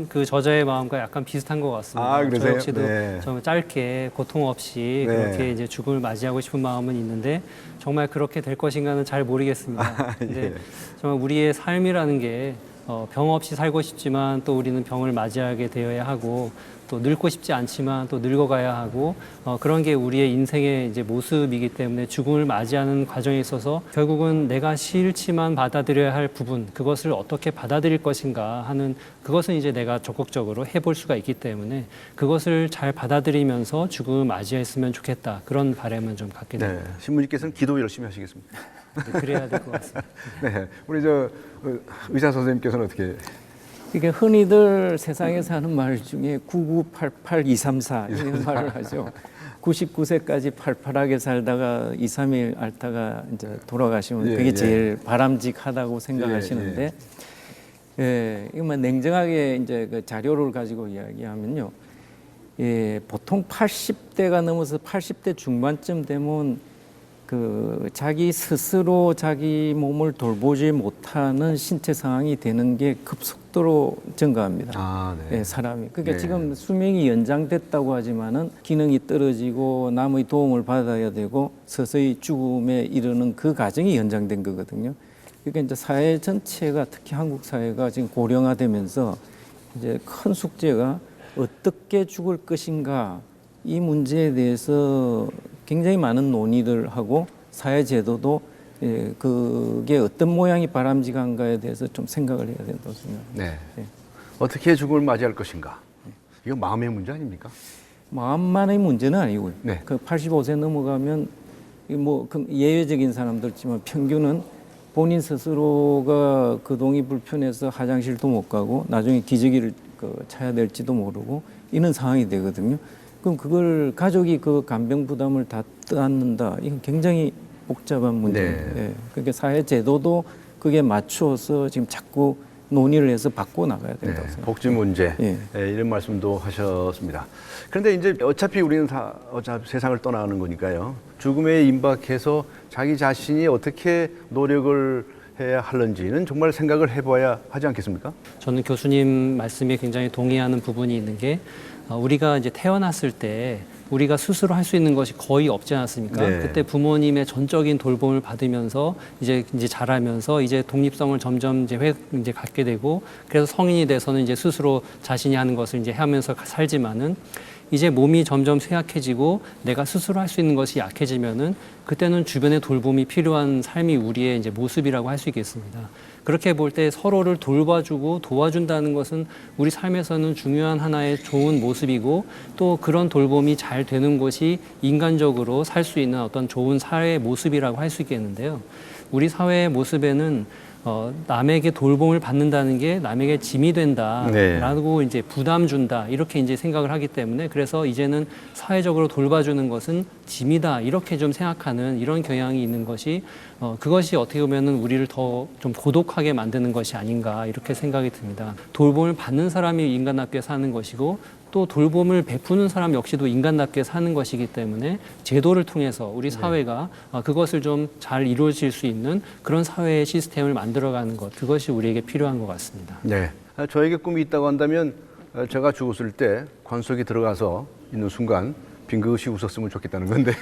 그 저자의 마음과 약간 비슷한 것 같습니다. 아, 그러세요? 저 역시도 네. 좀 짧게 고통 없이 네. 그렇게 이제 죽음을 맞이하고 싶은 마음은 있는데 정말 그렇게 될 것인가는 잘 모르겠습니다. 근데 정말 우리의 삶이라는 게 병 없이 살고 싶지만 또 우리는 병을 맞이하게 되어야 하고 또 늙고 싶지 않지만 또 늙어가야 하고 그런 게 우리의 인생의 이제 모습이기 때문에 죽음을 맞이하는 과정에 있어서 결국은 내가 싫지만 받아들여야 할 부분 그것을 어떻게 받아들일 것인가 하는 그것은 이제 내가 적극적으로 해볼 수가 있기 때문에 그것을 잘 받아들이면서 죽음을 맞이했으면 좋겠다 그런 바람은 좀 갖게 됩니다. 네. 신부님께서는 기도 열심히 하시겠습니다. 네, 그래야 될 것 같습니다. 네. 우리 의사 선생님께서는 어떻게? 이게 흔히들 세상에서 하는 말 중에 9988234 이런 말을 하죠. 99세까지 팔팔하게 살다가 2, 3일 앓다가 이제 돌아가시면 그게 제일 바람직하다고 생각하시는데 이것만 냉정하게 이제 그 자료를 가지고 이야기하면요. 보통 80대가 넘어서 80대 중반쯤 되면 그 자기 스스로 자기 몸을 돌보지 못하는 신체 상황이 되는 게 급속도로 증가합니다. 네. 사람이. 그러니까 지금 수명이 연장됐다고 하지만은 기능이 떨어지고 남의 도움을 받아야 되고 서서히 죽음에 이르는 그 과정이 연장된 거거든요. 그러니까 이제 사회 전체가 특히 한국 사회가 지금 고령화되면서 이제 큰 숙제가 어떻게 죽을 것인가 이 문제에 대해서 굉장히 많은 논의를 하고 사회 제도도 그게 어떤 모양이 바람직한가에 대해서 좀 생각을 해야 된다고 생각합니다. 네. 어떻게 죽음을 맞이할 것인가? 이건 마음의 문제 아닙니까? 마음만의 문제는 아니고요. 네. 그 85세 넘어가면 뭐 예외적인 사람들지만 평균은 본인 스스로가 그동이 불편해서 화장실도 못 가고 나중에 기저귀를 차야 될지도 모르고 이런 상황이 되거든요. 그럼 그걸 가족이 그 간병 부담을 다 떠안는다. 이건 굉장히 복잡한 문제입니다. 네. 그러니까 사회 제도도 그게 맞추어서 지금 자꾸 논의를 해서 바꿔 나가야 된다고 생각합니다. 복지 문제 이런 말씀도 하셨습니다. 그런데 이제 어차피 우리는 어차피 세상을 떠나는 거니까요. 죽음에 임박해서 자기 자신이 어떻게 노력을 해야 하는지는 정말 생각을 해봐야 하지 않겠습니까? 저는 교수님 말씀에 굉장히 동의하는 부분이 있는 게 우리가 이제 태어났을 때 우리가 스스로 할 수 있는 것이 거의 없지 않았습니까? 네. 그때 부모님의 전적인 돌봄을 받으면서 이제 자라면서 이제 독립성을 점점 이제 갖게 되고 그래서 성인이 돼서는 이제 스스로 자신이 하는 것을 이제 하면서 살지만은 이제 몸이 점점 쇠약해지고 내가 스스로 할 수 있는 것이 약해지면은 그때는 주변의 돌봄이 필요한 삶이 우리의 이제 모습이라고 할 수 있겠습니다. 그렇게 볼 때 서로를 돌봐주고 도와준다는 것은 우리 삶에서는 중요한 하나의 좋은 모습이고 또 그런 돌봄이 잘 되는 것이 인간적으로 살 수 있는 어떤 좋은 사회의 모습이라고 할 수 있겠는데요. 우리 사회의 모습에는 남에게 돌봄을 받는다는 게 남에게 짐이 된다라고 이제 부담 준다 이렇게 이제 생각을 하기 때문에 그래서 이제는 사회적으로 돌봐주는 것은 짐이다 이렇게 좀 생각하는 이런 경향이 있는 것이 그것이 어떻게 보면은 우리를 더 좀 고독하게 만드는 것이 아닌가 이렇게 생각이 듭니다. 돌봄을 받는 사람이 인간답게 사는 것이고 또 돌봄을 베푸는 사람 역시도 인간답게 사는 것이기 때문에 제도를 통해서 우리 사회가 그것을 좀 잘 이루어질 수 있는 그런 사회의 시스템을 만들어가는 것, 그것이 우리에게 필요한 것 같습니다. 네. 저에게 꿈이 있다고 한다면 제가 죽었을 때 관속에 들어가서 있는 순간 빙긋이 웃었으면 좋겠다는 건데요.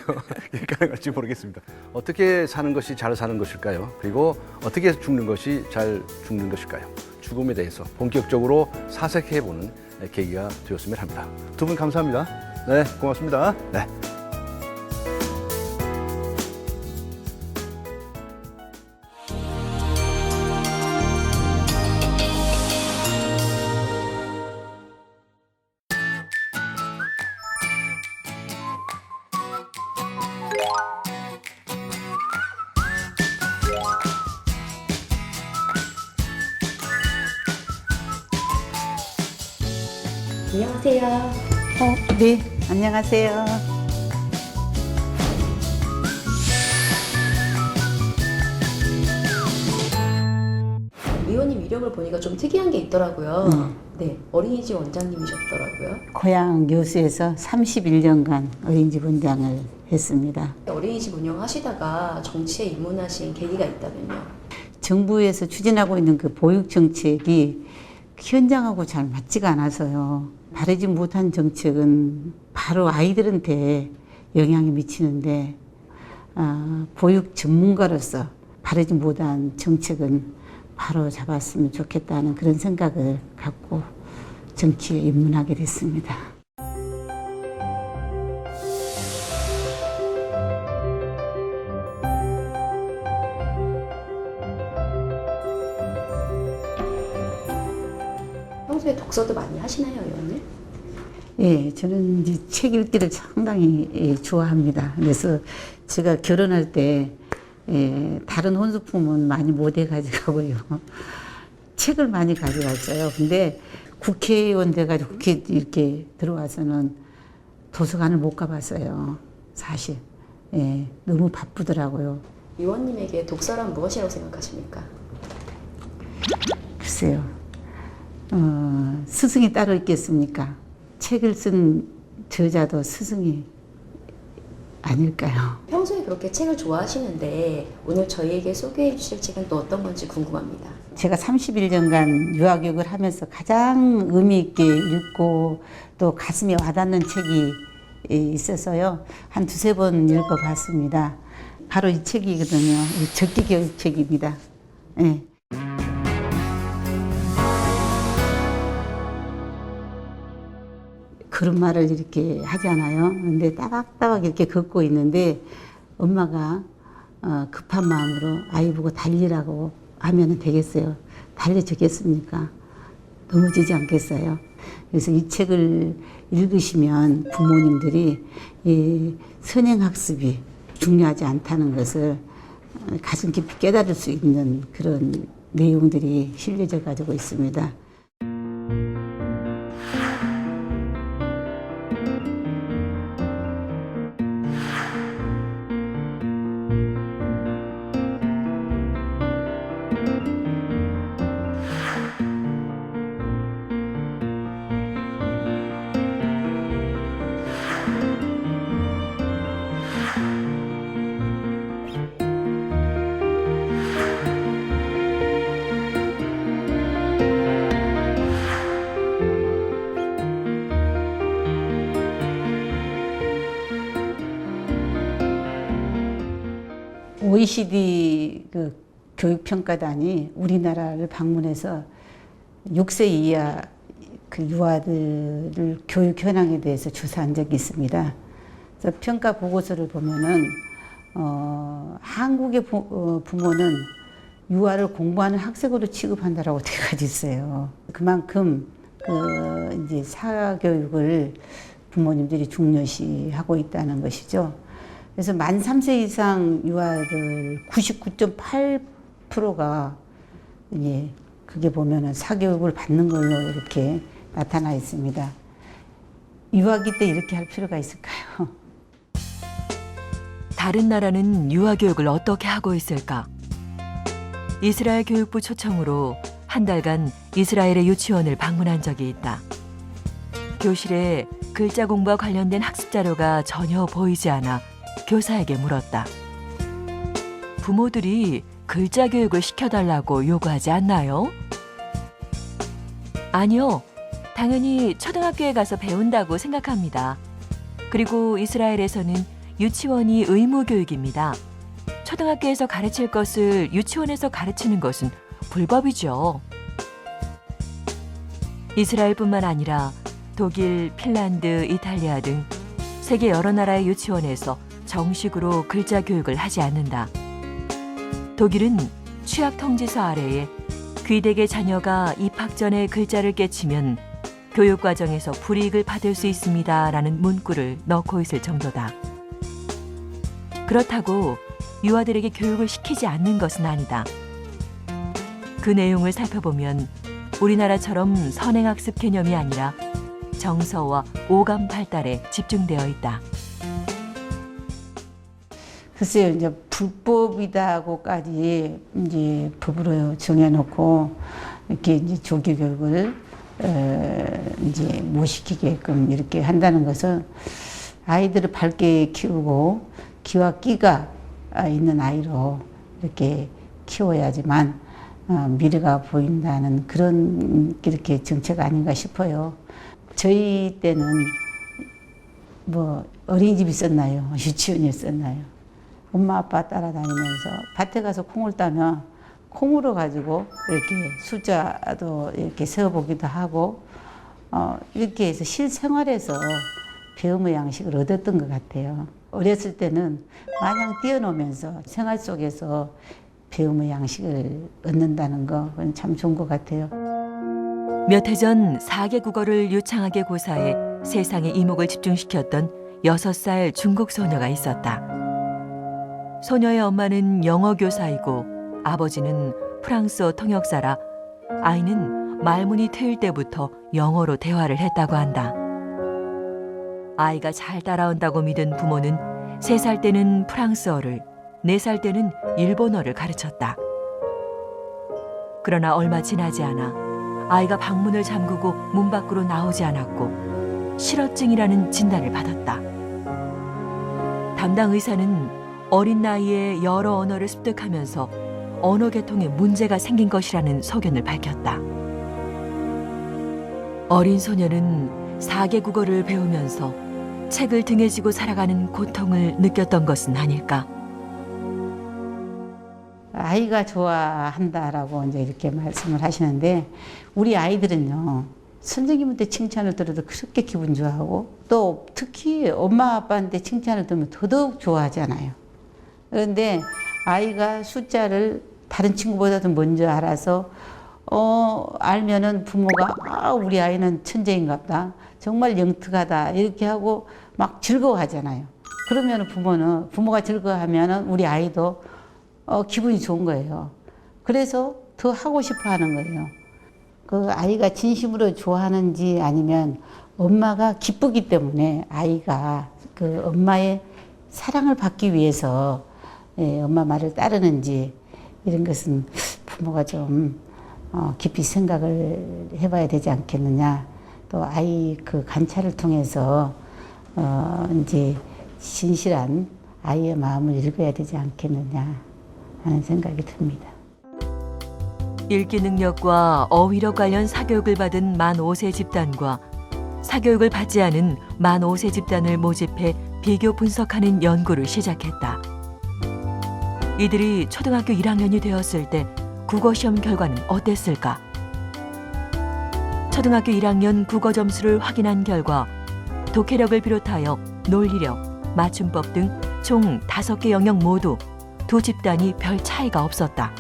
이게 가능할지 모르겠습니다. 어떻게 사는 것이 잘 사는 것일까요? 그리고 어떻게 죽는 것이 잘 죽는 것일까요? 죽음에 대해서 본격적으로 사색해보는 계기가 되었으면 합니다. 두 분 감사합니다. 네, 고맙습니다. 네. 안녕하세요. 네, 안녕하세요. 의원님 이력을 보니까 좀 특이한 게 있더라고요. 네, 어린이집 원장님이셨더라고요. 고향 여수에서 31년간 어린이집 원장을 했습니다. 어린이집 운영하시다가 정치에 입문하신 계기가 있다면요? 정부에서 추진하고 있는 그 보육 정책이 현장하고 잘 맞지가 않아서요. 바르지 못한 정책은 바로 아이들한테 영향이 미치는데 보육 전문가로서 바르지 못한 정책은 바로 잡았으면 좋겠다는 그런 생각을 갖고 정치에 입문하게 됐습니다. 평소에 독서도 많이 하시나요, 의원님? 예, 저는 이제 책 읽기를 상당히 좋아합니다. 그래서 제가 결혼할 때 다른 혼수품은 많이 못 해가지고요. 책을 많이 가져갔어요. 근데 국회의원 돼가지고 국회 이렇게 들어와서는 도서관을 못 가봤어요. 사실. 예, 너무 바쁘더라고요. 의원님에게 독서란 무엇이라고 생각하십니까? 글쎄요. 스승이 따로 있겠습니까? 책을 쓴 저자도 스승이 아닐까요? 평소에 그렇게 책을 좋아하시는데 오늘 저희에게 소개해 주실 책은 또 어떤 건지 궁금합니다. 제가 31년간 유아교육을 하면서 가장 의미 있게 읽고 또 가슴에 와닿는 책이 있어서요. 한 두세 번 읽어봤습니다. 바로 이 책이거든요. 이 적기교육 책입니다. 네. 그런 말을 이렇게 하잖아요. 근데 따박따박 이렇게 걷고 있는데 엄마가 급한 마음으로 아이 보고 달리라고 하면 되겠어요. 달려주겠습니까? 넘어지지 않겠어요? 그래서 이 책을 읽으시면 부모님들이 이 선행학습이 중요하지 않다는 것을 가슴 깊이 깨달을 수 있는 그런 내용들이 실려져 가지고 있습니다. OECD 그 교육평가단이 우리나라를 방문해서 6세 이하 그 유아들을 교육 현황에 대해서 조사한 적이 있습니다. 그래서 평가 보고서를 보면은 한국의 부모는 유아를 공부하는 학생으로 취급한다라고 되어 가지고 있어요. 그만큼 이제 사교육을 부모님들이 중요시하고 있다는 것이죠. 그래서 만 3세 이상 유아들 99.8%가 예, 그게 보면은 사교육을 받는 걸로 이렇게 나타나 있습니다. 유아기 때 이렇게 할 필요가 있을까요? 다른 나라는 유아 교육을 어떻게 하고 있을까? 이스라엘 교육부 초청으로 한 달간 이스라엘의 유치원을 방문한 적이 있다. 교실에 글자 공부와 관련된 학습 자료가 전혀 보이지 않아 교사에게 물었다. 부모들이 글자 교육을 시켜달라고 요구하지 않나요? 아니요. 당연히 초등학교에 가서 배운다고 생각합니다. 그리고 이스라엘에서는 유치원이 의무 교육입니다. 초등학교에서 가르칠 것을 유치원에서 가르치는 것은 불법이죠. 이스라엘뿐만 아니라 독일, 핀란드, 이탈리아 등 세계 여러 나라의 유치원에서 정식으로 글자 교육을 하지 않는다. 독일은 취약 통지서 아래에 귀대계 자녀가 입학 전에 글자를 깨치면 교육 과정에서 불이익을 받을 수 있습니다라는 문구를 넣고 있을 정도다. 그렇다고 유아들에게 교육을 시키지 않는 것은 아니다. 그 내용을 살펴보면 우리나라처럼 선행학습 개념이 아니라 정서와 오감 발달에 집중되어 있다. 글쎄요, 이제 불법이다고까지 이제 법으로 정해놓고 이렇게 이제 조기 교육을 이제 못 시키게끔 이렇게 한다는 것은 아이들을 밝게 키우고 기와 끼가 있는 아이로 이렇게 키워야지만 미래가 보인다는 그런 이렇게 정책 아닌가 싶어요. 저희 때는 뭐 어린이집이 있었나요? 유치원이 있었나요? 엄마 아빠 따라다니면서 밭에 가서 콩을 따면 콩으로 가지고 이렇게 숫자도 이렇게 세어보기도 하고 이렇게 해서 실생활에서 배움의 양식을 얻었던 것 같아요. 어렸을 때는 마냥 뛰어노면서 생활 속에서 배움의 양식을 얻는다는 거 그건 참 좋은 것 같아요. 몇 해 전 4개 국어를 유창하게 고사해 세상의 이목을 집중시켰던 6살 중국 소녀가 있었다. 소녀의 엄마는 영어 교사이고 아버지는 프랑스어 통역사라 아이는 말문이 트일 때부터 영어로 대화를 했다고 한다. 아이가 잘 따라온다고 믿은 부모는 3살 때는 프랑스어를, 4살 때는 일본어를 가르쳤다. 그러나 얼마 지나지 않아 아이가 방문을 잠그고 문 밖으로 나오지 않았고 실어증이라는 진단을 받았다. 담당 의사는 어린 나이에 여러 언어를 습득하면서 언어 계통에 문제가 생긴 것이라는 소견을 밝혔다. 어린 소녀는 4개 국어를 배우면서 책을 등에 지고 살아가는 고통을 느꼈던 것은 아닐까. 아이가 좋아한다라고 이제 이렇게 말씀을 하시는데 우리 아이들은요 선생님한테 칭찬을 들어도 그렇게 기분 좋아하고 또 특히 엄마 아빠한테 칭찬을 들으면 더더욱 좋아하잖아요. 그런데 아이가 숫자를 다른 친구보다도 먼저 알아서 알면은 부모가 우리 아이는 천재인갑다 정말 영특하다 이렇게 하고 막 즐거워하잖아요. 그러면 부모가 즐거워하면은 우리 아이도 기분이 좋은 거예요. 그래서 더 하고 싶어 하는 거예요. 그 아이가 진심으로 좋아하는지 아니면 엄마가 기쁘기 때문에 아이가 그 엄마의 사랑을 받기 위해서 엄마 말을 따르는지 이런 것은 부모가 좀 깊이 생각을 해봐야 되지 않겠느냐. 또 아이 그 관찰을 통해서 이제 진실한 아이의 마음을 읽어야 되지 않겠느냐 하는 생각이 듭니다. 읽기 능력과 어휘력 관련 사교육을 받은 만 5세 집단과 사교육을 받지 않은 만 5세 집단을 모집해 비교 분석하는 연구를 시작했다. 이들이 초등학교 1학년이 되었을 때 국어시험 결과는 어땠을까? 초등학교 1학년 국어 점수를 확인한 결과 독해력을 비롯하여 논리력, 맞춤법 등 총 5개 영역 모두 두 집단이 별 차이가 없었다.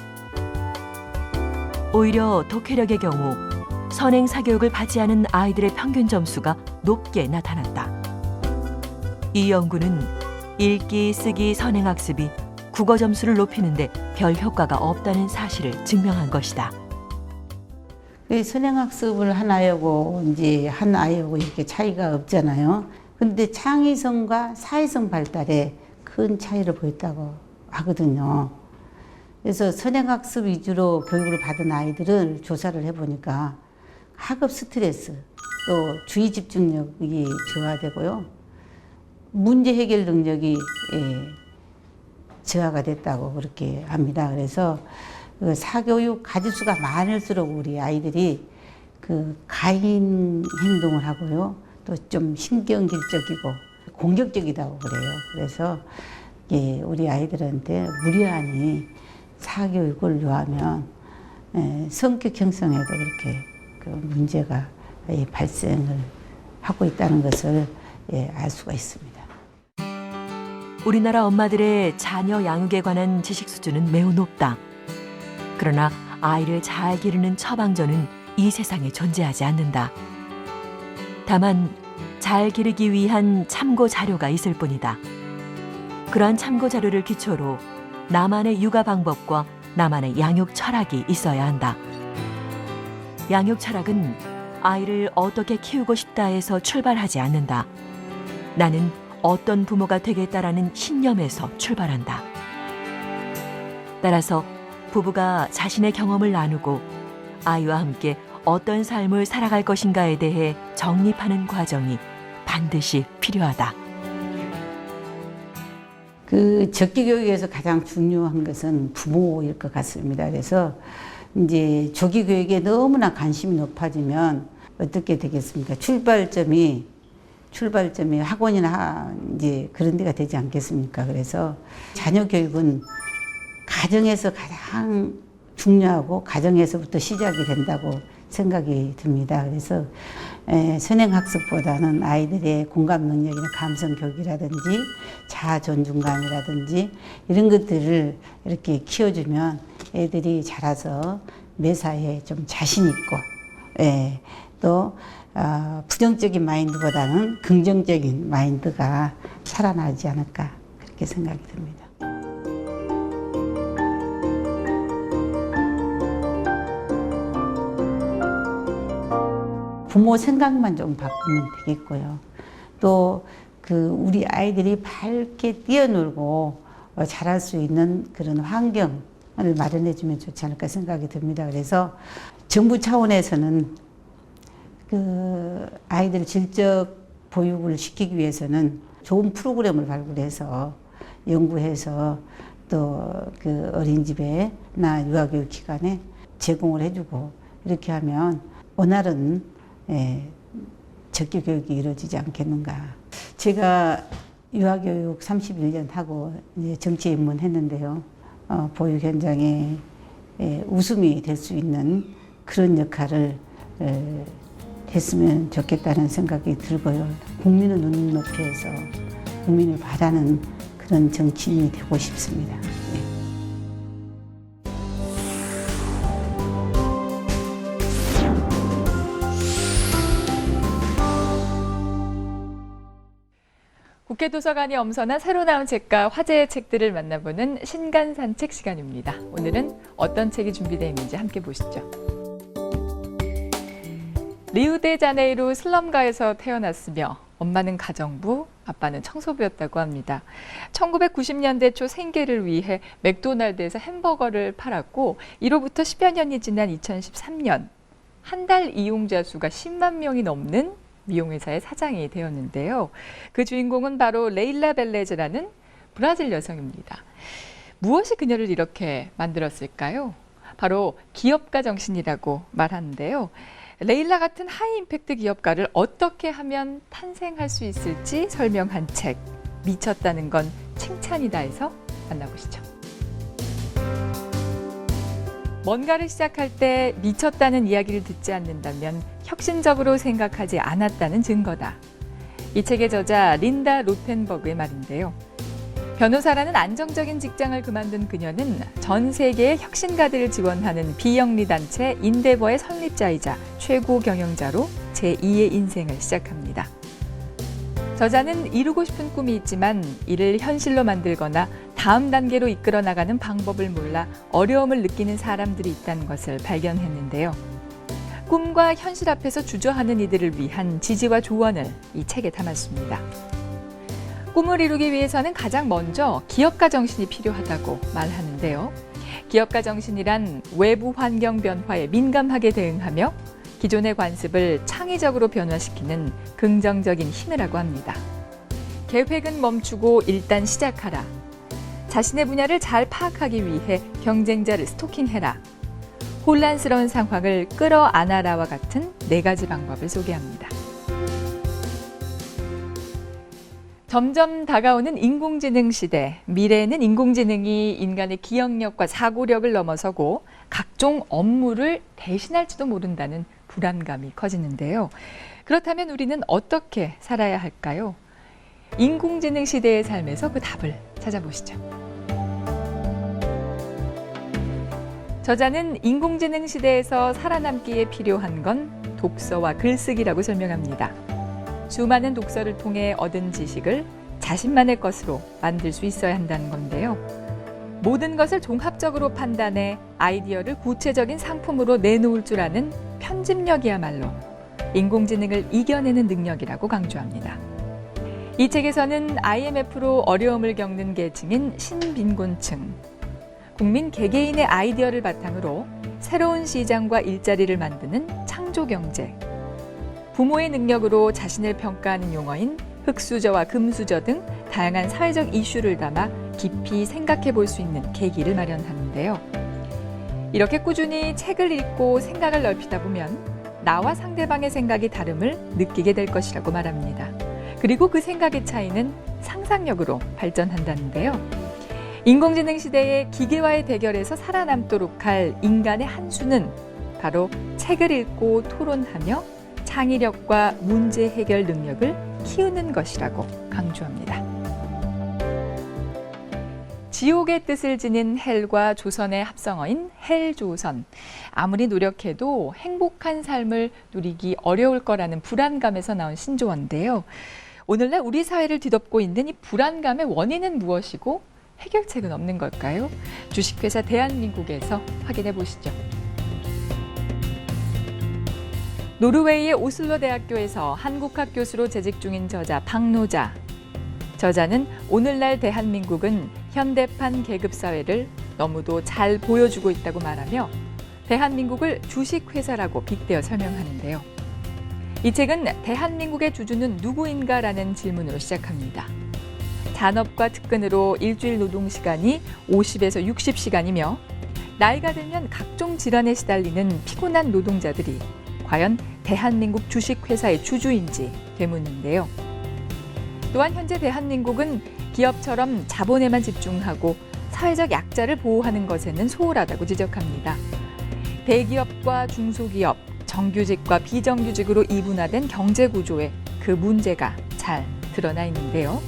오히려 독해력의 경우 선행 사교육을 받지 않은 아이들의 평균 점수가 높게 나타났다. 이 연구는 읽기, 쓰기, 선행학습이 국어 점수를 높이는데 별 효과가 없다는 사실을 증명한 것이다. 선행학습을 한 아이하고 이제 한 아이하고 이렇게 차이가 없잖아요. 근데 창의성과 사회성 발달에 큰 차이를 보였다고 하거든요. 그래서 선행학습 위주로 교육을 받은 아이들을 조사를 해보니까 학업 스트레스, 또 주의 집중력이 저하되고요. 문제 해결 능력이 저하가 됐다고 그렇게 합니다. 그래서 그 사교육 가짓수가 많을수록 우리 아이들이 그 가인 행동을 하고요. 또 좀 신경질적이고 공격적이다고 그래요. 그래서 우리 아이들한테 무리하니 사교육을 요하면 성격 형성에도 그렇게 그 문제가 발생을 하고 있다는 것을 알 수가 있습니다. 우리나라 엄마들의 자녀 양육에 관한 지식 수준은 매우 높다. 그러나 아이를 잘 기르는 처방전은 이 세상에 존재하지 않는다. 다만 잘 기르기 위한 참고 자료가 있을 뿐이다. 그러한 참고 자료를 기초로 나만의 육아 방법과 나만의 양육 철학이 있어야 한다. 양육 철학은 아이를 어떻게 키우고 싶다에서 출발하지 않는다. 나는 어떤 부모가 되겠다라는 신념에서 출발한다. 따라서 부부가 자신의 경험을 나누고 아이와 함께 어떤 삶을 살아갈 것인가에 대해 정립하는 과정이 반드시 필요하다. 그 적기 교육에서 가장 중요한 것은 부모일 것 같습니다. 그래서 이제 조기 교육에 너무나 관심이 높아지면 어떻게 되겠습니까? 출발점이 학원이나 이제 그런 데가 되지 않겠습니까? 그래서 자녀 교육은 가정에서 가장 중요하고 가정에서부터 시작이 된다고 생각이 듭니다. 그래서 선행학습보다는 아이들의 공감 능력이나 감성 교육이라든지 자아 존중감이라든지 이런 것들을 이렇게 키워주면 애들이 자라서 매사에 좀 자신 있고 또 부정적인 마인드보다는 긍정적인 마인드가 살아나지 않을까 그렇게 생각이 듭니다. 부모 생각만 좀 바꾸면 되겠고요. 또 그 우리 아이들이 밝게 뛰어놀고 자랄 수 있는 그런 환경을 마련해주면 좋지 않을까 생각이 듭니다. 그래서 정부 차원에서는 그 아이들 질적 보육을 시키기 위해서는 좋은 프로그램을 발굴해서 연구해서 또 그 어린이집에나 유아교육 기관에 제공을 해주고 이렇게 하면 원활한 적기 교육이 이루어지지 않겠는가. 제가 유아교육 31년 하고 이제 정치에 입문했는데요. 보육 현장에 웃음이 될 수 있는 그런 역할을 했으면 좋겠다는 생각이 들고요. 국민의 눈높이에서 국민을 바라는 그런 정치인이 되고 싶습니다. 국회 도서관이 엄선한 새로 나온 책과 화제의 책들을 만나보는 신간 산책 시간입니다. 오늘은 어떤 책이 준비되어 있는지 함께 보시죠. 리우데자네이루 슬럼가에서 태어났으며 엄마는 가정부, 아빠는 청소부였다고 합니다. 1990년대 초 생계를 위해 맥도날드에서 햄버거를 팔았고 이로부터 10여 년이 지난 2013년 한 달 이용자 수가 10만 명이 넘는 미용회사의 사장이 되었는데요. 그 주인공은 바로 레일라 벨레즈라는 브라질 여성입니다. 무엇이 그녀를 이렇게 만들었을까요? 바로 기업가 정신이라고 말하는데요. 레일라 같은 하이 임팩트 기업가를 어떻게 하면 탄생할 수 있을지 설명한 책, 미쳤다는 건 칭찬이다 해서 만나보시죠. 뭔가를 시작할 때 미쳤다는 이야기를 듣지 않는다면 혁신적으로 생각하지 않았다는 증거다. 이 책의 저자 린다 로텐버그의 말인데요. 변호사라는 안정적인 직장을 그만둔 그녀는 전 세계의 혁신가들을 지원하는 비영리 단체 인데버의 설립자이자 최고 경영자로 제2의 인생을 시작합니다. 저자는 이루고 싶은 꿈이 있지만 이를 현실로 만들거나 다음 단계로 이끌어 나가는 방법을 몰라 어려움을 느끼는 사람들이 있다는 것을 발견했는데요. 꿈과 현실 앞에서 주저하는 이들을 위한 지지와 조언을 이 책에 담았습니다. 꿈을 이루기 위해서는 가장 먼저 기업가 정신이 필요하다고 말하는데요. 기업가 정신이란 외부 환경 변화에 민감하게 대응하며 기존의 관습을 창의적으로 변화시키는 긍정적인 힘이라고 합니다. 계획은 멈추고 일단 시작하라. 자신의 분야를 잘 파악하기 위해 경쟁자를 스토킹해라. 혼란스러운 상황을 끌어안아라와 같은 4가지 방법을 소개합니다. 점점 다가오는 인공지능 시대. 미래에는 인공지능이 인간의 기억력과 사고력을 넘어서고 각종 업무를 대신할지도 모른다는 불안감이 커지는데요. 그렇다면 우리는 어떻게 살아야 할까요? 인공지능 시대의 삶에서 그 답을 찾아보시죠. 저자는 인공지능 시대에서 살아남기에 필요한 건 독서와 글쓰기라고 설명합니다. 수많은 독서를 통해 얻은 지식을 자신만의 것으로 만들 수 있어야 한다는 건데요. 모든 것을 종합적으로 판단해 아이디어를 구체적인 상품으로 내놓을 줄 아는 편집력이야말로 인공지능을 이겨내는 능력이라고 강조합니다. 이 책에서는 IMF로 어려움을 겪는 계층인 신빈곤층, 국민 개개인의 아이디어를 바탕으로 새로운 시장과 일자리를 만드는 창조경제, 부모의 능력으로 자신을 평가하는 용어인 흑수저와 금수저 등 다양한 사회적 이슈를 담아 깊이 생각해 볼 수 있는 계기를 마련하는데요. 이렇게 꾸준히 책을 읽고 생각을 넓히다 보면 나와 상대방의 생각이 다름을 느끼게 될 것이라고 말합니다. 그리고 그 생각의 차이는 상상력으로 발전한다는데요. 인공지능 시대의 기계와의 대결에서 살아남도록 할 인간의 한 수는 바로 책을 읽고 토론하며 창의력과 문제 해결 능력을 키우는 것이라고 강조합니다. 지옥의 뜻을 지닌 헬과 조선의 합성어인 헬조선. 아무리 노력해도 행복한 삶을 누리기 어려울 거라는 불안감에서 나온 신조어인데요. 오늘날 우리 사회를 뒤덮고 있는 이 불안감의 원인은 무엇이고 해결책은 없는 걸까요? 주식회사 대한민국에서 확인해 보시죠. 노르웨이의 오슬로 대학교에서 한국학 교수로 재직 중인 저자 박노자. 저자는 오늘날 대한민국은 현대판 계급사회를 너무도 잘 보여주고 있다고 말하며 대한민국을 주식회사라고 빗대어 설명하는데요. 이 책은 대한민국의 주주는 누구인가라는 질문으로 시작합니다. 잔업과 특근으로 일주일 노동시간이 50에서 60시간이며 나이가 들면 각종 질환에 시달리는 피곤한 노동자들이 과연 대한민국 주식회사의 주주인지 되묻는데요. 또한 현재 대한민국은 기업처럼 자본에만 집중하고 사회적 약자를 보호하는 것에는 소홀하다고 지적합니다. 대기업과 중소기업, 정규직과 비정규직으로 이분화된 경제구조에 그 문제가 잘 드러나 있는데요.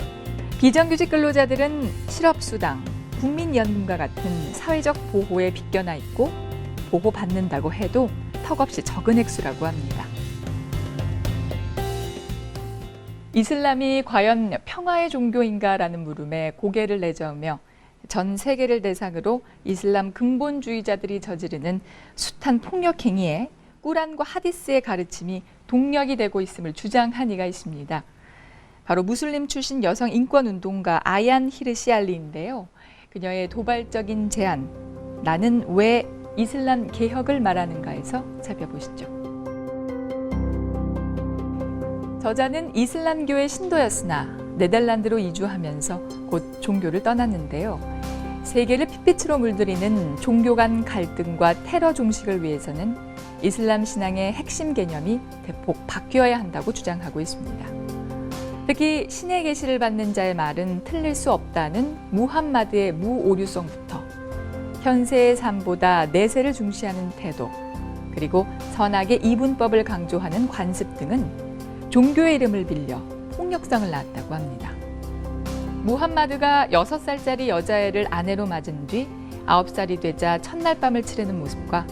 비정규직 근로자들은 실업수당, 국민연금과 같은 사회적 보호에 빗겨나 있고 보호받는다고 해도 턱없이 적은 액수라고 합니다. 이슬람이 과연 평화의 종교인가라는 물음에 고개를 내저으며 전 세계를 대상으로 이슬람 근본주의자들이 저지르는 숱한 폭력 행위에 꾸란과 하디스의 가르침이 동력이 되고 있음을 주장한 이가 있습니다. 바로 무슬림 출신 여성 인권운동가 아얀 히르시 알리인데요. 그녀의 도발적인 제안, 나는 왜 이슬람 개혁을 말하는가에서 살펴보시죠. 저자는 이슬람교의 신도였으나 네덜란드로 이주하면서 곧 종교를 떠났는데요. 세계를 핏빛으로 물들이는 종교 간 갈등과 테러 종식을 위해서는 이슬람 신앙의 핵심 개념이 대폭 바뀌어야 한다고 주장하고 있습니다. 특히 신의 계시를 받는 자의 말은 틀릴 수 없다는 무함마드의 무오류성부터 현세의 삶보다 내세를 중시하는 태도, 그리고 선악의 이분법을 강조하는 관습 등은 종교의 이름을 빌려 폭력성을 낳았다고 합니다. 무함마드가 6살짜리 여자애를 아내로 맞은 뒤 9살이 되자 첫날 밤을 치르는 모습과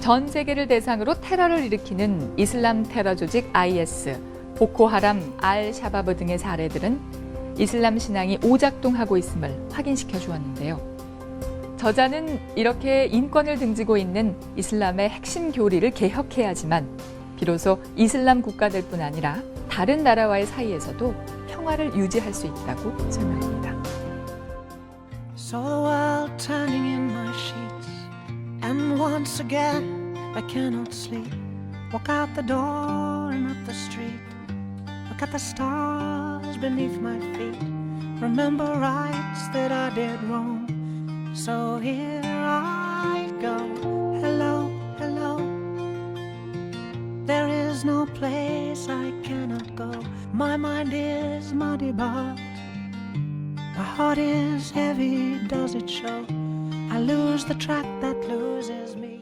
전 세계를 대상으로 테러를 일으키는 이슬람 테러 조직 IS, 보코하람, 알-샤바브 등의 사례들은 이슬람 신앙이 오작동하고 있음을 확인시켜 주었는데요. 저자는 이렇게 인권을 등지고 있는 이슬람의 핵심 교리를 개혁해야지만 비로소 이슬람 국가들 뿐 아니라 다른 나라와의 사이에서도 평화를 유지할 수 있다고 설명합니다. Saw the world turning in my sheets, and once again I cannot sleep. Walk out the door and up the street. Look at the stars beneath my feet. Remember rights that I did wrong. So here I go. Hello, hello. There is no place I cannot go. My mind is muddy, but my heart is heavy, does it show? I lose the track that loses me.